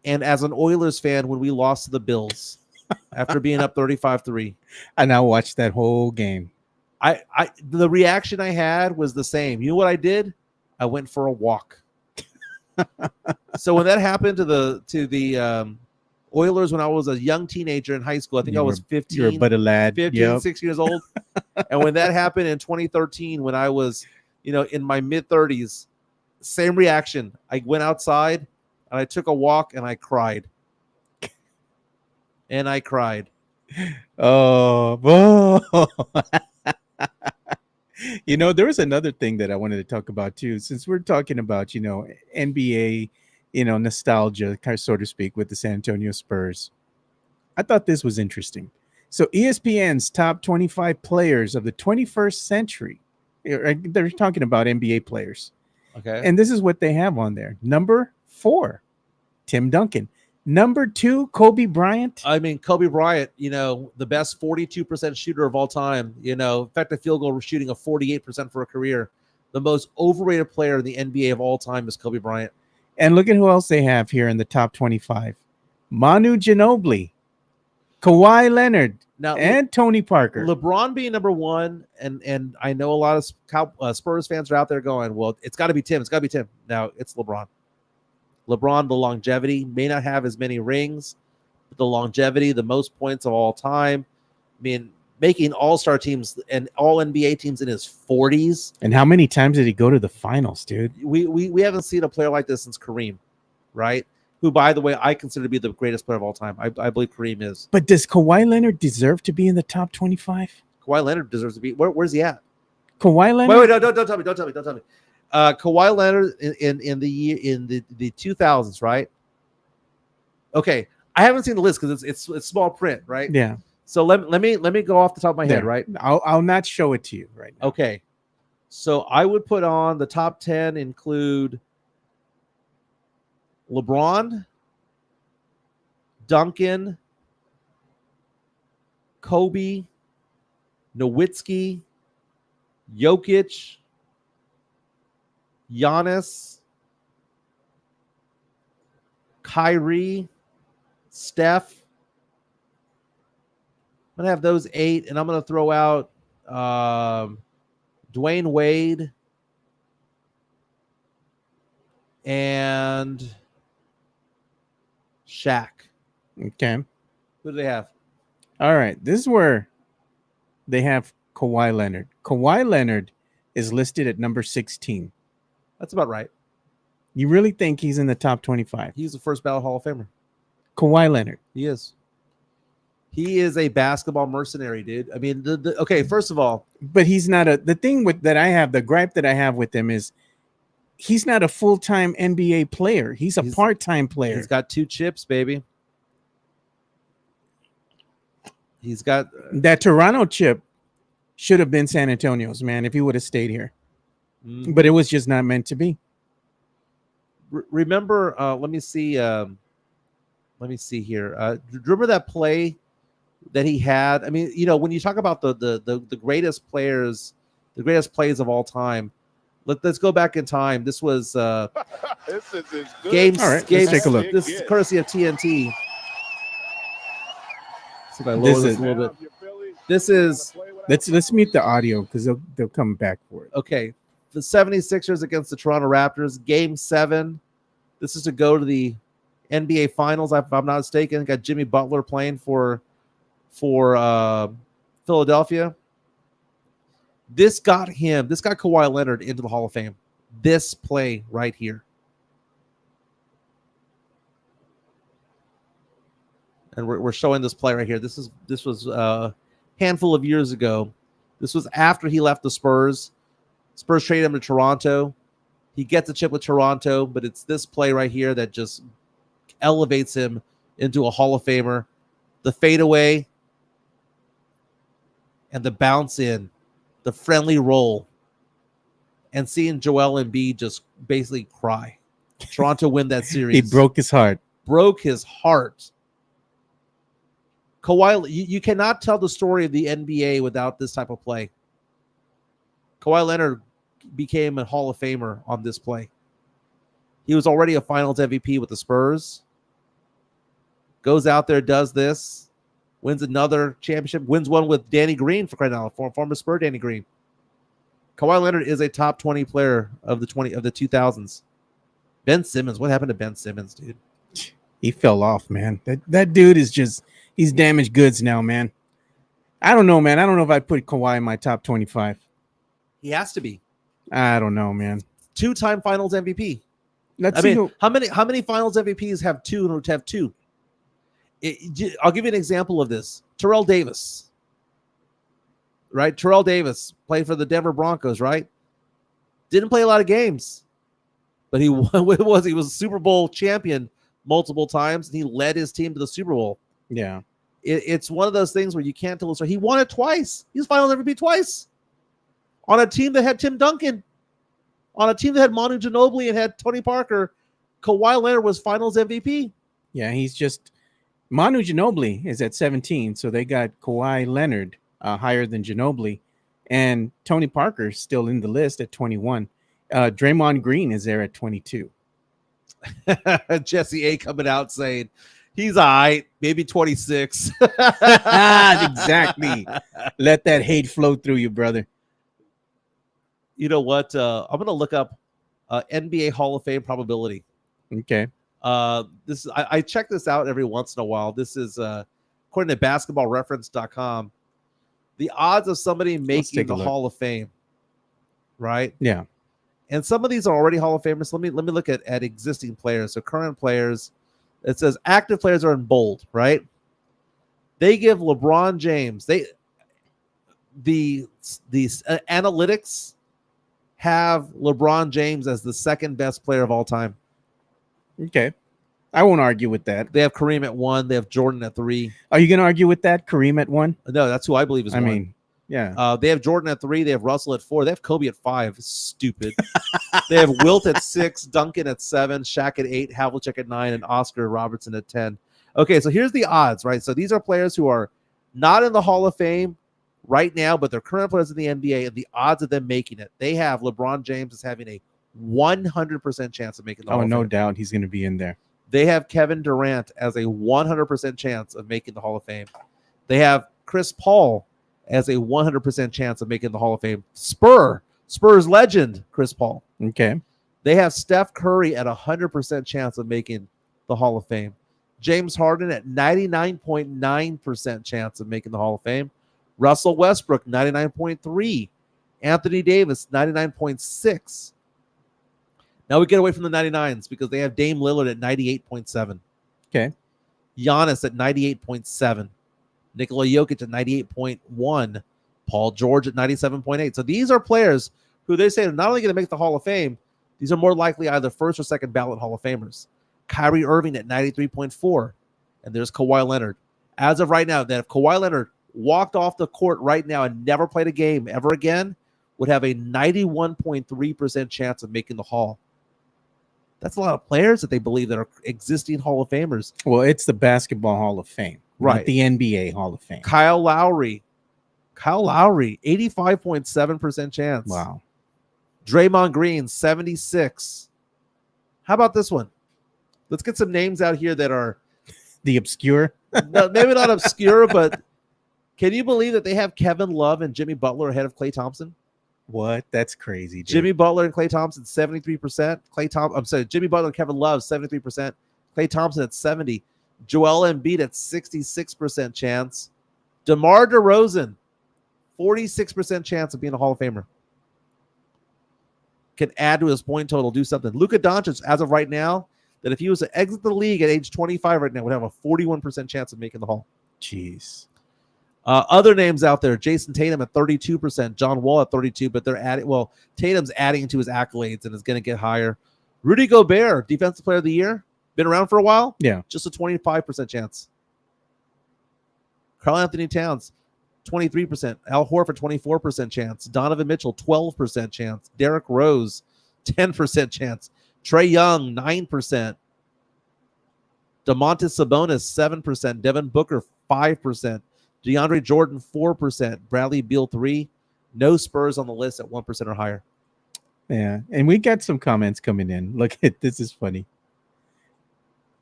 and as an Oilers fan when we lost to the Bills after being up 35-3. And I watched that whole game. The reaction I had was the same. You know what I did? I went for a walk. So when that happened to the Oilers when I was a young teenager in high school, I think I was 15. You're but a lad. 15, 16 years old. And when that happened in 2013, when I was, in my mid-30s, same reaction. I went outside and I took a walk and I cried. Oh. There was another thing that I wanted to talk about too, since we're talking about, NBA, nostalgia, so to speak, with the San Antonio Spurs. I thought this was interesting. So ESPN's top 25 players of the 21st century, they're talking about NBA players. Okay. And this is what they have on there. Number 4, Tim Duncan. Number 2, Kobe Bryant. I mean, Kobe Bryant, the best 42% shooter of all time, effective field goal shooting of 48% for a career. The most overrated player in the NBA of all time is Kobe Bryant. And look at who else they have here in the top 25. Manu Ginobili, Kawhi Leonard, and Tony Parker. LeBron being number 1, and I know a lot of Spurs fans are out there going, well, it's got to be Tim. It's got to be Tim. No, it's LeBron. LeBron, the longevity, may not have as many rings, but the longevity, the most points of all time. I mean, making all-star teams and all NBA teams in his 40s. And how many times did he go to the finals, dude? We haven't seen a player like this since Kareem, right? Who, by the way, I consider to be the greatest player of all time. I believe Kareem is. But does Kawhi Leonard deserve to be in the top 25? Kawhi Leonard deserves to be. Where's he at? Kawhi Leonard? Wait, don't tell me. Kawhi Leonard in the 2000s, right? Okay, I haven't seen the list because it's small print, right? Yeah. So let me go off the top of my head, right? I'll not show it to you right now. Okay, so I would put on the top 10 include LeBron, Duncan, Kobe, Nowitzki, Jokic, Giannis, Kyrie, Steph. I'm going to have those 8, and I'm going to throw out Dwayne Wade and Shaq. Okay. Who do they have? All right. This is where they have Kawhi Leonard. Kawhi Leonard is listed at number 16. That's about right. You really think he's in the top 25? He's the first ballot Hall of Famer. Kawhi Leonard. He is. He is a basketball mercenary, dude. I mean, okay, first of all, But he's not the thing with that I have, the gripe that I have with him is he's not a full-time NBA player. He's a part-time player. he's got 2 chips, baby. He's got That Toronto chip should have been San Antonio's, man, if he would have stayed here. But it was just not meant to be. Remember, let me see here. Remember that play that he had? I mean, you know, when you talk about the greatest players, the greatest plays of all time, let's go back in time. This was This is as good. games. All right, games. let's take a look. This is courtesy of TNT. See if I lower this a little bit. This is Let's mute the audio because they'll come back for it. okay. The 76ers against the Toronto Raptors, Game 7. This is to go to the NBA Finals, if I'm not mistaken. Got Jimmy Butler playing for Philadelphia. This got Kawhi Leonard into the Hall of Fame. This play right here. And we're showing this play right here. This was a handful of years ago. This was after he left the Spurs. Spurs traded him to Toronto. He gets a chip with Toronto, but it's this play right here that just elevates him into a Hall of Famer. The fadeaway and the bounce in, the friendly roll, and seeing Joel Embiid just basically cry. Toronto win that series. He broke his heart. Broke his heart. Kawhi, you cannot tell the story of the NBA without this type of play. Kawhi Leonard became a Hall of Famer on this play. He was already a Finals MVP with the Spurs. Goes out there, does this, wins another championship, wins one with Danny Green for crying out loud, former Spur Danny Green. Kawhi Leonard is a top 20 player of the 2000s. Ben Simmons, what happened to Ben Simmons, dude? He fell off, man. That dude is just he's damaged goods now, man. I don't know, man. I don't know if I put Kawhi in my top 25. He has to be. I don't know, man. 2-time Finals MVP. Let's I see mean, how many Finals MVPs have two and have two? I'll give you an example of this. Terrell Davis, right? Terrell Davis played for the Denver Broncos, right? Didn't play a lot of games, but he was Super Bowl champion multiple times, and he led his team to the Super Bowl. Yeah. It's one of those things where you can't tell the story. He won it twice. He's Finals MVP twice. On a team that had Tim Duncan. On a team that had Manu Ginobili and had Tony Parker. Kawhi Leonard was Finals MVP. Yeah, he's just Manu Ginobili is at 17, so they got Kawhi Leonard higher than Ginobili, and Tony Parker still in the list at 21. Draymond Green is there at 22. Jesse A coming out saying he's all right, maybe 26. Exactly. Let that hate flow through you, brother. You know what? I'm going to look up NBA Hall of Fame probability. Okay. This is I check this out every once in a while. This is according to basketballreference.com. The odds of somebody making the Hall of Fame, right? Yeah. And some of these are already Hall of Famers. Let me look at existing players. So current players. It says active players are in bold, right? They give LeBron James. The analytics have LeBron James as the second best player of all time. Okay. I won't argue with that. They have Kareem at 1. They have Jordan at 3. Are you going to argue with that? Kareem at 1? No, that's who I believe is 1. I mean, yeah. They have Jordan at 3. They have Russell at 4. They have Kobe at 5. Stupid. They have Wilt at 6, Duncan at 7, Shaq at 8, Havlicek at 9, and Oscar Robertson at 10. Okay, so here's the odds, right? So these are players who are not in the Hall of Fame right now, but they're current players in the NBA, and the odds of them making it. They have LeBron James as having a 100% chance of making the Hall of Fame. Oh, no doubt he's going to be in there. They have Kevin Durant as a 100% chance of making the Hall of Fame. They have Chris Paul as a 100% chance of making the Hall of Fame. Spurs legend, Chris Paul. Okay. They have Steph Curry at 100% chance of making the Hall of Fame. James Harden at 99.9% chance of making the Hall of Fame. Russell Westbrook, 99.3. Anthony Davis, 99.6. Now we get away from the 99s because they have Dame Lillard at 98.7. Okay. Giannis at 98.7. Nikola Jokic at 98.1. Paul George at 97.8. So these are players who they say are not only going to make the Hall of Fame, these are more likely either first or second ballot Hall of Famers. Kyrie Irving at 93.4. And there's Kawhi Leonard. As of right now, that if Kawhi Leonard walked off the court right now and never played a game ever again, would have a 91.3% chance of making the Hall. That's a lot of players that they believe that are existing Hall of Famers. Well, it's the Basketball Hall of Fame, Right. not the NBA Hall of Fame. Kyle Lowry, 85.7% chance. Wow. Draymond Green, 76. How about this one? Let's get some names out here that are The obscure. maybe not obscure, but can you believe that they have Kevin Love and Jimmy Butler ahead of Klay Thompson? What? That's crazy, dude. Jimmy Butler and Klay Thompson, 73%. Jimmy Butler and Kevin Love, 73%. Klay Thompson at 70%. Joel Embiid at 66% chance. DeMar DeRozan, 46% chance of being a Hall of Famer. Can add to his point total, do something. Luka Doncic, as of right now, that if he was to exit the league at age 25 right now, would have a 41% chance of making the Hall. Jeez. Other names out there, Jason Tatum at 32%, John Wall at 32%, but they're adding, well, Tatum's adding to his accolades and is going to get higher. Rudy Gobert, Defensive Player of the Year, been around for a while. Yeah. Just a 25% chance. Karl Anthony Towns, 23%. Al Horford, 24% chance. Donovan Mitchell, 12% chance. Derrick Rose, 10% chance. Trae Young, 9%. DeMontis Sabonis, 7%. Devin Booker, 5%. DeAndre Jordan, 4%. Bradley Beal, 3%. No Spurs on the list at 1% or higher. Yeah. And we got some comments coming in. Look at this is funny.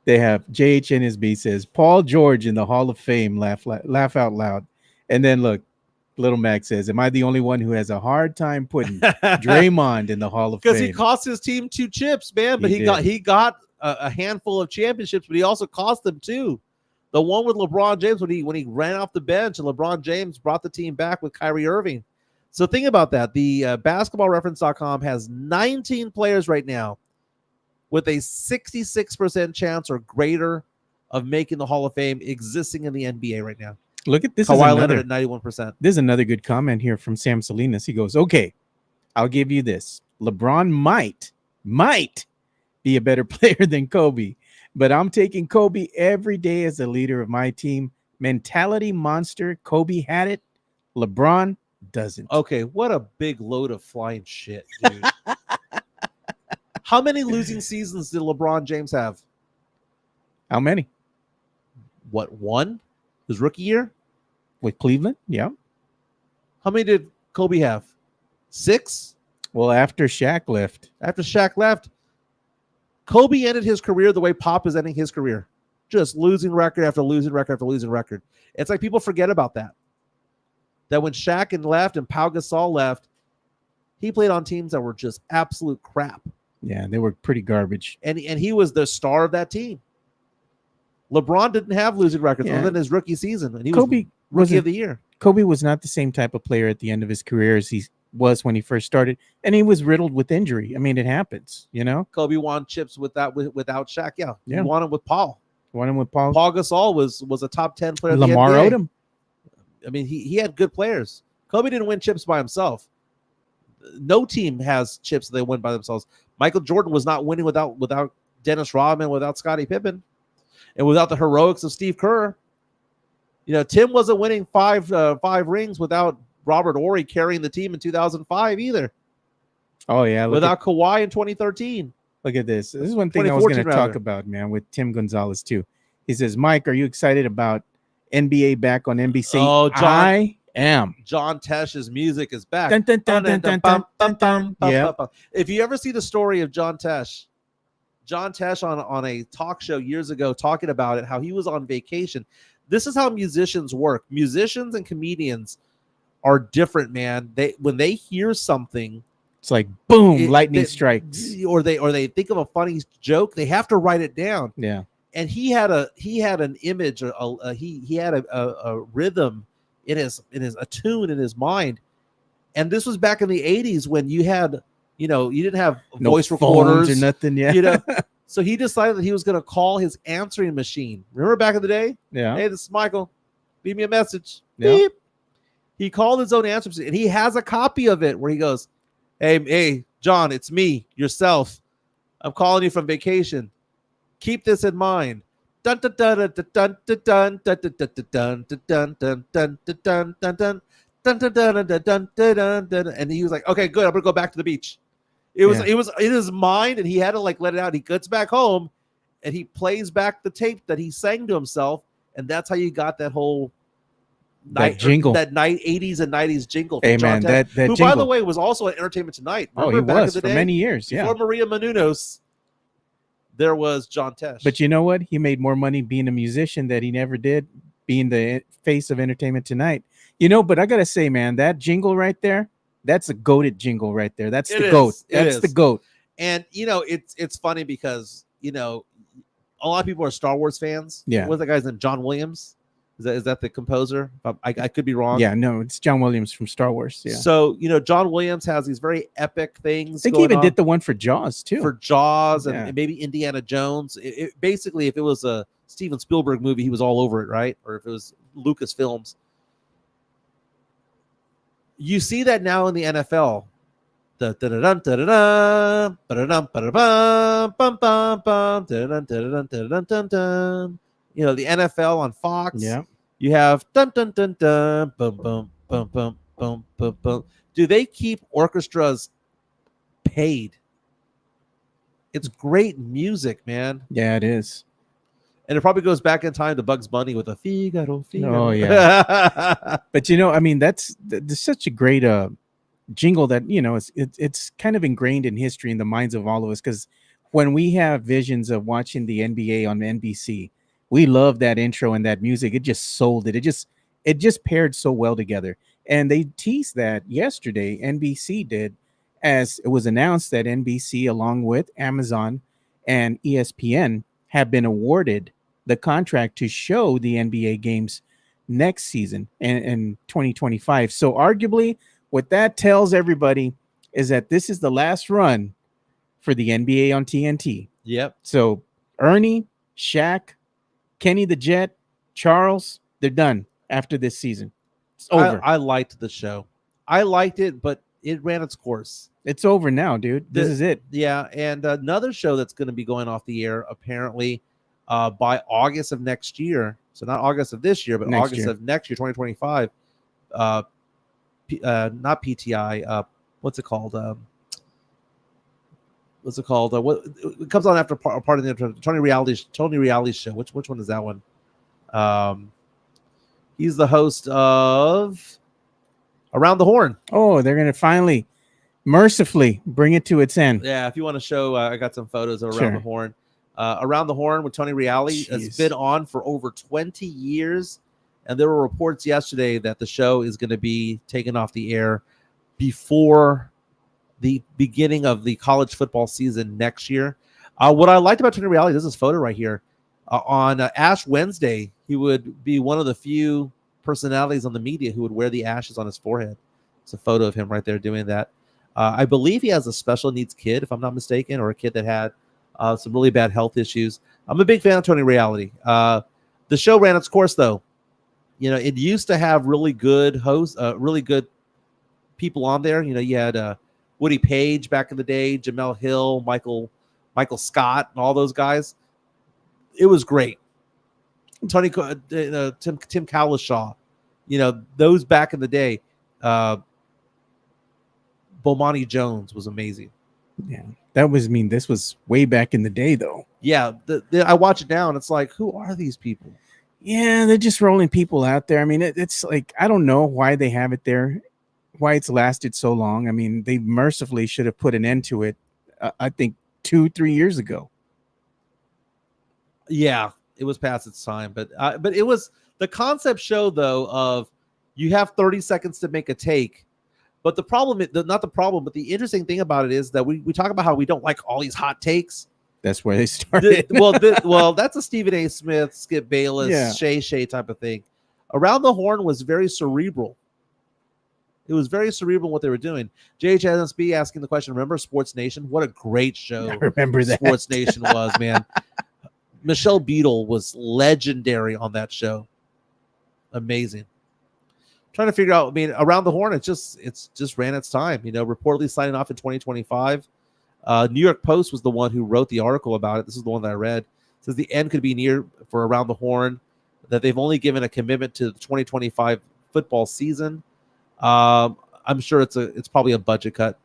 They have JHNSB says Paul George in the Hall of Fame. Laugh out loud. And then look, Little Mac says, am I the only one who has a hard time putting Draymond in the Hall of Fame? Because he cost his team 2 chips, man. But he got a handful of championships, but he also cost them 2. The one with LeBron James when he ran off the bench and LeBron James brought the team back with Kyrie Irving. So think about that. The basketballreference.com has 19 players right now with a 66% chance or greater of making the Hall of Fame existing in the NBA right now. Look at this. Kawhi Leonard at 91%. This is another good comment here from Sam Salinas. He goes, okay, I'll give you this. LeBron might be a better player than Kobe, but I'm taking Kobe every day as the leader of my team. Mentality monster. Kobe had it. LeBron doesn't. Okay, what a big load of flying shit, dude. How many losing seasons did LeBron James have? How many? What, 1? His rookie year? With Cleveland? Yeah. How many did Kobe have? 6? Well, after Shaq left. After Shaq left, Kobe ended his career the way Pop is ending his career. Just losing record after losing record after losing record. It's like people forget about that. That when Shaq left and Pau Gasol left, he played on teams that were just absolute crap. Yeah, they were pretty garbage. And he was the star of that team. LeBron didn't have losing records other than his rookie season. And he was rookie of the year. Kobe was not the same type of player at the end of his career as he was when he first started. And he was riddled with injury. I mean, it happens, you know? Kobe won chips without Shaq. Yeah. Yeah. He won him with Paul. Won him with Paul. Paul Gasol was a top 10 player. Lamar Odom. I mean, he had good players. Kobe didn't win chips by himself. No team has chips that they win by themselves. Michael Jordan was not winning without Dennis Rodman, without Scottie Pippen, and without the heroics of Steve Kerr. You know, Tim wasn't winning five rings without Robert Horry carrying the team in 2005 either. Oh, yeah. Without Kawhi in 2013. Look at this. This is one thing I was going to talk about, man, with Tim Gonzalez, too. He says, Mike, are you excited about NBA back on NBC? Oh, John, I am. John Tesh's music is back. Dun, dun, dun, dun, dun, dun, dun, dun. Yep. If you ever see the story of John Tesh on a talk show years ago talking about it, how he was on vacation. This is how musicians work. Musicians and comedians are different, man. When they hear something, it's like boom, lightning strikes. Or they think of a funny joke, they have to write it down. Yeah. And he had an image, he had a rhythm in his a tune in his mind. And this was back in the 80s when you had, you didn't have No voice phones recorders or nothing. Yeah. So he decided that he was going to call his answering machine. Remember back in the day? Yeah. Hey, this is Michael. Leave me a message. Yeah. Beep. He called his own answering machine, and he has a copy of it where he goes, Hey, John, it's me, yourself. I'm calling you from vacation. Keep this in mind. Dun dun dun dun dun dun dun dun dun dun dun dun dun dun dun dun. Dun, dun, dun, dun, dun, dun, dun, dun, and he was like, okay, good, I'm gonna go back to the beach. It was in his mind, and he had to like let it out. He gets back home and he plays back the tape that he sang to himself, and that's how you got that whole jingle, that 80s and 90s jingle. Hey man, that who jingle, by the way was also at Entertainment Tonight. Remember, he was for many years. Yeah, before Maria Menounos, there was John Tesh. But you know what? He made more money being a musician that he never did being the face of Entertainment Tonight. But I gotta say, man, that jingle right there, that's a goated jingle right there. That's the goat. That's the goat. And it's funny because a lot of people are Star Wars fans. Yeah. What's that guy's name? John Williams. Is that the composer? I could be wrong. Yeah, no, it's John Williams from Star Wars. Yeah. So John Williams has these very epic things. I think he even did the one for Jaws too. For Jaws and maybe Indiana Jones. It basically, if it was a Steven Spielberg movie, he was all over it, right? Or if it was Lucasfilms. You see that now in the NFL. The NFL on Fox. Yeah. You have dun dun dun dun boom boom boom boom boom boom boom. Do they keep orchestras paid? It's great music, man. Yeah, it is. And it probably goes back in time to Bugs Bunny with a Figaro. Oh yeah. But that's such a great jingle that it's kind of ingrained in history in the minds of all of us, because when we have visions of watching the NBA on NBC, we love that intro and that music. It just sold it. It just paired so well together. And they teased that yesterday. NBC did, as it was announced that NBC, along with Amazon and ESPN, have been awarded the contract to show the NBA games next season in 2025. So arguably, what that tells everybody is that this is the last run for the NBA on TNT. Yep. So Ernie, Shaq, Kenny the Jet, Charles, they're done after this season. It's over. I liked the show. I liked it, but it ran its course. It's over now, dude. This is it. Yeah, and another show that's going to be going off the air apparently by August of next year. So not August of this year, but August of next year, 2025. Not PTI. What's it called? What it comes on after part of the Tony Reality's show. Which one is that one? He's the host of Around the Horn. Oh, they're gonna finally, mercifully, bring it to its end. Yeah, if you want to show, I got some photos of Around the Horn. Around the Horn with Tony Reali has been on for over 20 years, and there were reports yesterday that the show is going to be taken off the air before the beginning of the college football season next year. What I liked about Tony Reali, this is this photo right here. On Ash Wednesday, he would be one of the few personalities on the media who would wear the ashes on his forehead. It's a photo of him right there doing that. I believe he has a special needs kid, if I'm not mistaken, or a kid that had some really bad health issues. I'm a big fan of Tony Reali. The show ran its course, though. It used to have really good hosts, really good people on there. You had Woody Page back in the day, Jamel Hill, Michael Scott, and all those guys. It was great. Tim Cowlishaw, those back in the day. Bomani Jones was amazing. Yeah, this was way back in the day, though. Yeah, I watch it now, and it's like, who are these people? Yeah, they're just rolling people out there. I mean, it's like, I don't know why they have it there, why it's lasted so long. I mean, they mercifully should have put an end to it, I think 2-3 years ago. Yeah, it was past its time, but it was the concept show, though, of you have 30 seconds to make a take. But the problem, not the problem, but the interesting thing about it is that we talk about how we don't like all these hot takes. That's where they started. Well, that's a Stephen A. Smith, Skip Bayless, Shay type of thing. Around the Horn was very cerebral. It was very cerebral what they were doing. JHSB asking the question, remember Sports Nation? What a great show. I remember that. Sports Nation was, man. Michelle Beadle was legendary on that show. Amazing. Trying to figure out, I mean, Around the Horn, it's just ran its time, reportedly signing off in 2025. New York Post was the one who wrote the article about it. This is the one that I read. It says the end could be near for Around the Horn, that they've only given a commitment to the 2025 football season. I'm sure it's probably a budget cut.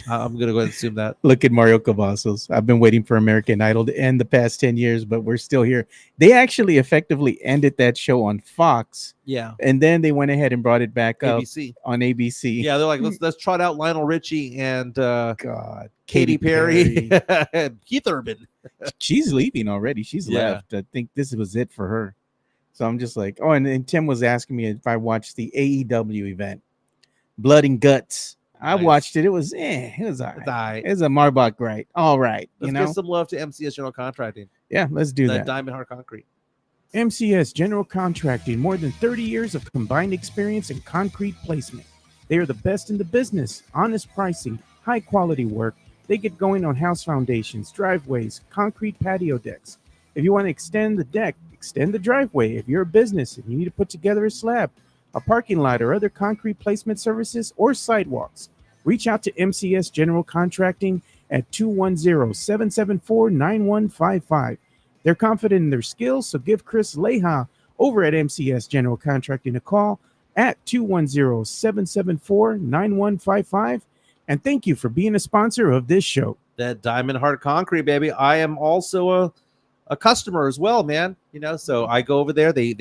I'm going to go ahead and assume that. Look at Mario Cavazos. I've been waiting for American Idol to end the past 10 years, but we're still here. They actually effectively ended that show on Fox. Yeah. And then they went ahead and brought it back ABC. up on ABC. Yeah, they're like, let's trot out Lionel Richie and God, Katy Perry and Keith Urban. She's leaving already. She's left. I think this was it for her. So I'm just like, oh, and Tim was asking me if I watched the AEW event, Blood and Guts. I watched it. It was it was all right. It was a Marbach right. All right. Let's give some love to MCS General Contracting. Yeah, let's do that. Diamond Heart Concrete. MCS General Contracting, more than 30 years of combined experience in concrete placement. They are the best in the business. Honest pricing, high quality work. They get going on house foundations, driveways, concrete patio decks. If you want to extend the deck, extend the driveway. If you're a business and you need to put together a slab, a parking lot, or other concrete placement services or sidewalks, reach out to MCS General Contracting at 210-774-9155. They're confident in their skills, so give Chris Leha over at MCS General Contracting a call at 210-774-9155. And thank you for being a sponsor of this show. That Diamond Heart Concrete, baby. I am also a customer as well, man. So I go over there. They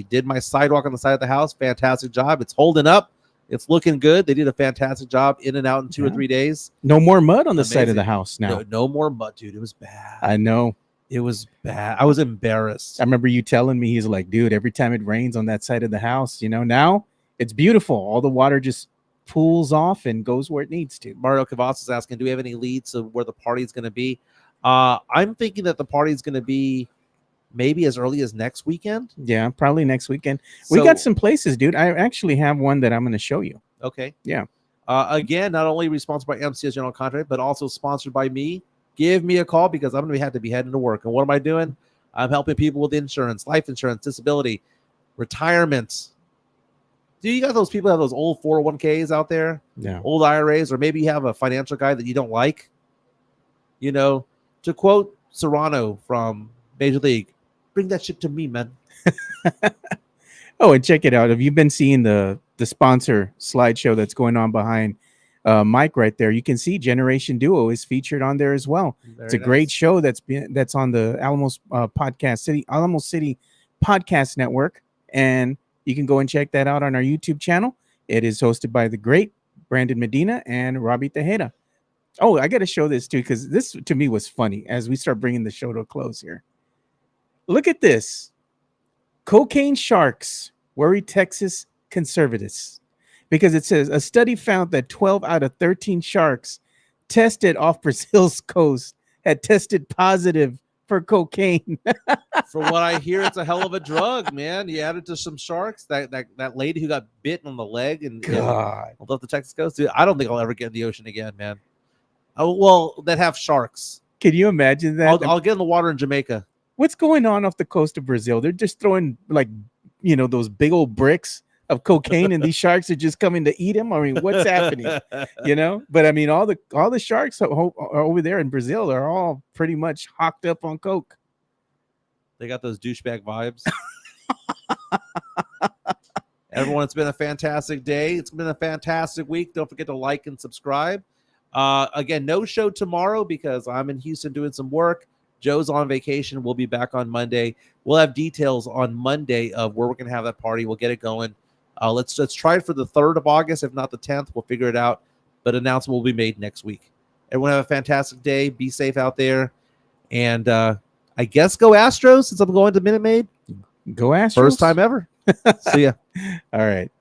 did my sidewalk on the side of the house. Fantastic job. It's holding up. It's looking good. They did a fantastic job in and out in 2 or 3 days. No more mud on the side of the house now. No more mud, dude. It was bad. I know. It was bad. I was embarrassed. I remember you telling me, he's like, dude, every time it rains on that side of the house, now it's beautiful. All the water just pools off and goes where it needs to. Mario Cavazos is asking, do we have any leads of where the party is going to be? I'm thinking that the party is going to be maybe as early as next weekend. Yeah, probably next weekend. We got some places, dude. I actually have one that I'm going to show you. Okay. Yeah. Again, not only sponsored by MCS General Contract, but also sponsored by me. Give me a call because I'm going to have to be heading to work. And what am I doing? I'm helping people with insurance, life insurance, disability, retirement. Do you got those people that have those old 401ks out there? Yeah. Old IRAs, or maybe you have a financial guy that you don't like? To quote Serrano from Major League, bring that shit to me, man. Oh, and check it out. Have you been seeing the sponsor slideshow that's going on behind Mike right there? You can see Generation Duo is featured on there as well. It's a great show that's on the Alamo City Podcast Network, and you can go and check that out on our YouTube channel. It is hosted by the great Brandon Medina and Robbie Tejeda. Oh, I got to show this too, because this to me was funny as we start bringing the show to a close here. Look at this. Cocaine sharks worry Texas conservatives, because it says a study found that 12 out of 13 sharks tested off Brazil's coast had tested positive for cocaine. From what I hear, it's a hell of a drug, man. You add it to some sharks. That lady who got bitten on the leg and off the Texas coast, dude, I don't think I'll ever get in the ocean again, man. Oh, well, that have sharks. Can you imagine that? I'll get in the water in Jamaica. What's going on off the coast of Brazil? They're just throwing those big old bricks of cocaine, and these sharks are just coming to eat them. I mean, what's happening? But I mean, all the sharks are over there in Brazil are all pretty much hocked up on coke. They got those douchebag vibes. Everyone, it's been a fantastic day. It's been a fantastic week. Don't forget to like and subscribe. Again, no show tomorrow because I'm in Houston doing some work. Joe's on vacation. We'll be back on Monday. We'll have details on Monday of where we're going to have that party. We'll get it going. Let's try it for the 3rd of August, if not the 10th. We'll figure it out. But announcement will be made next week. Everyone have a fantastic day. Be safe out there. And I guess go Astros since I'm going to Minute Maid. Go Astros. First time ever. See ya. All right.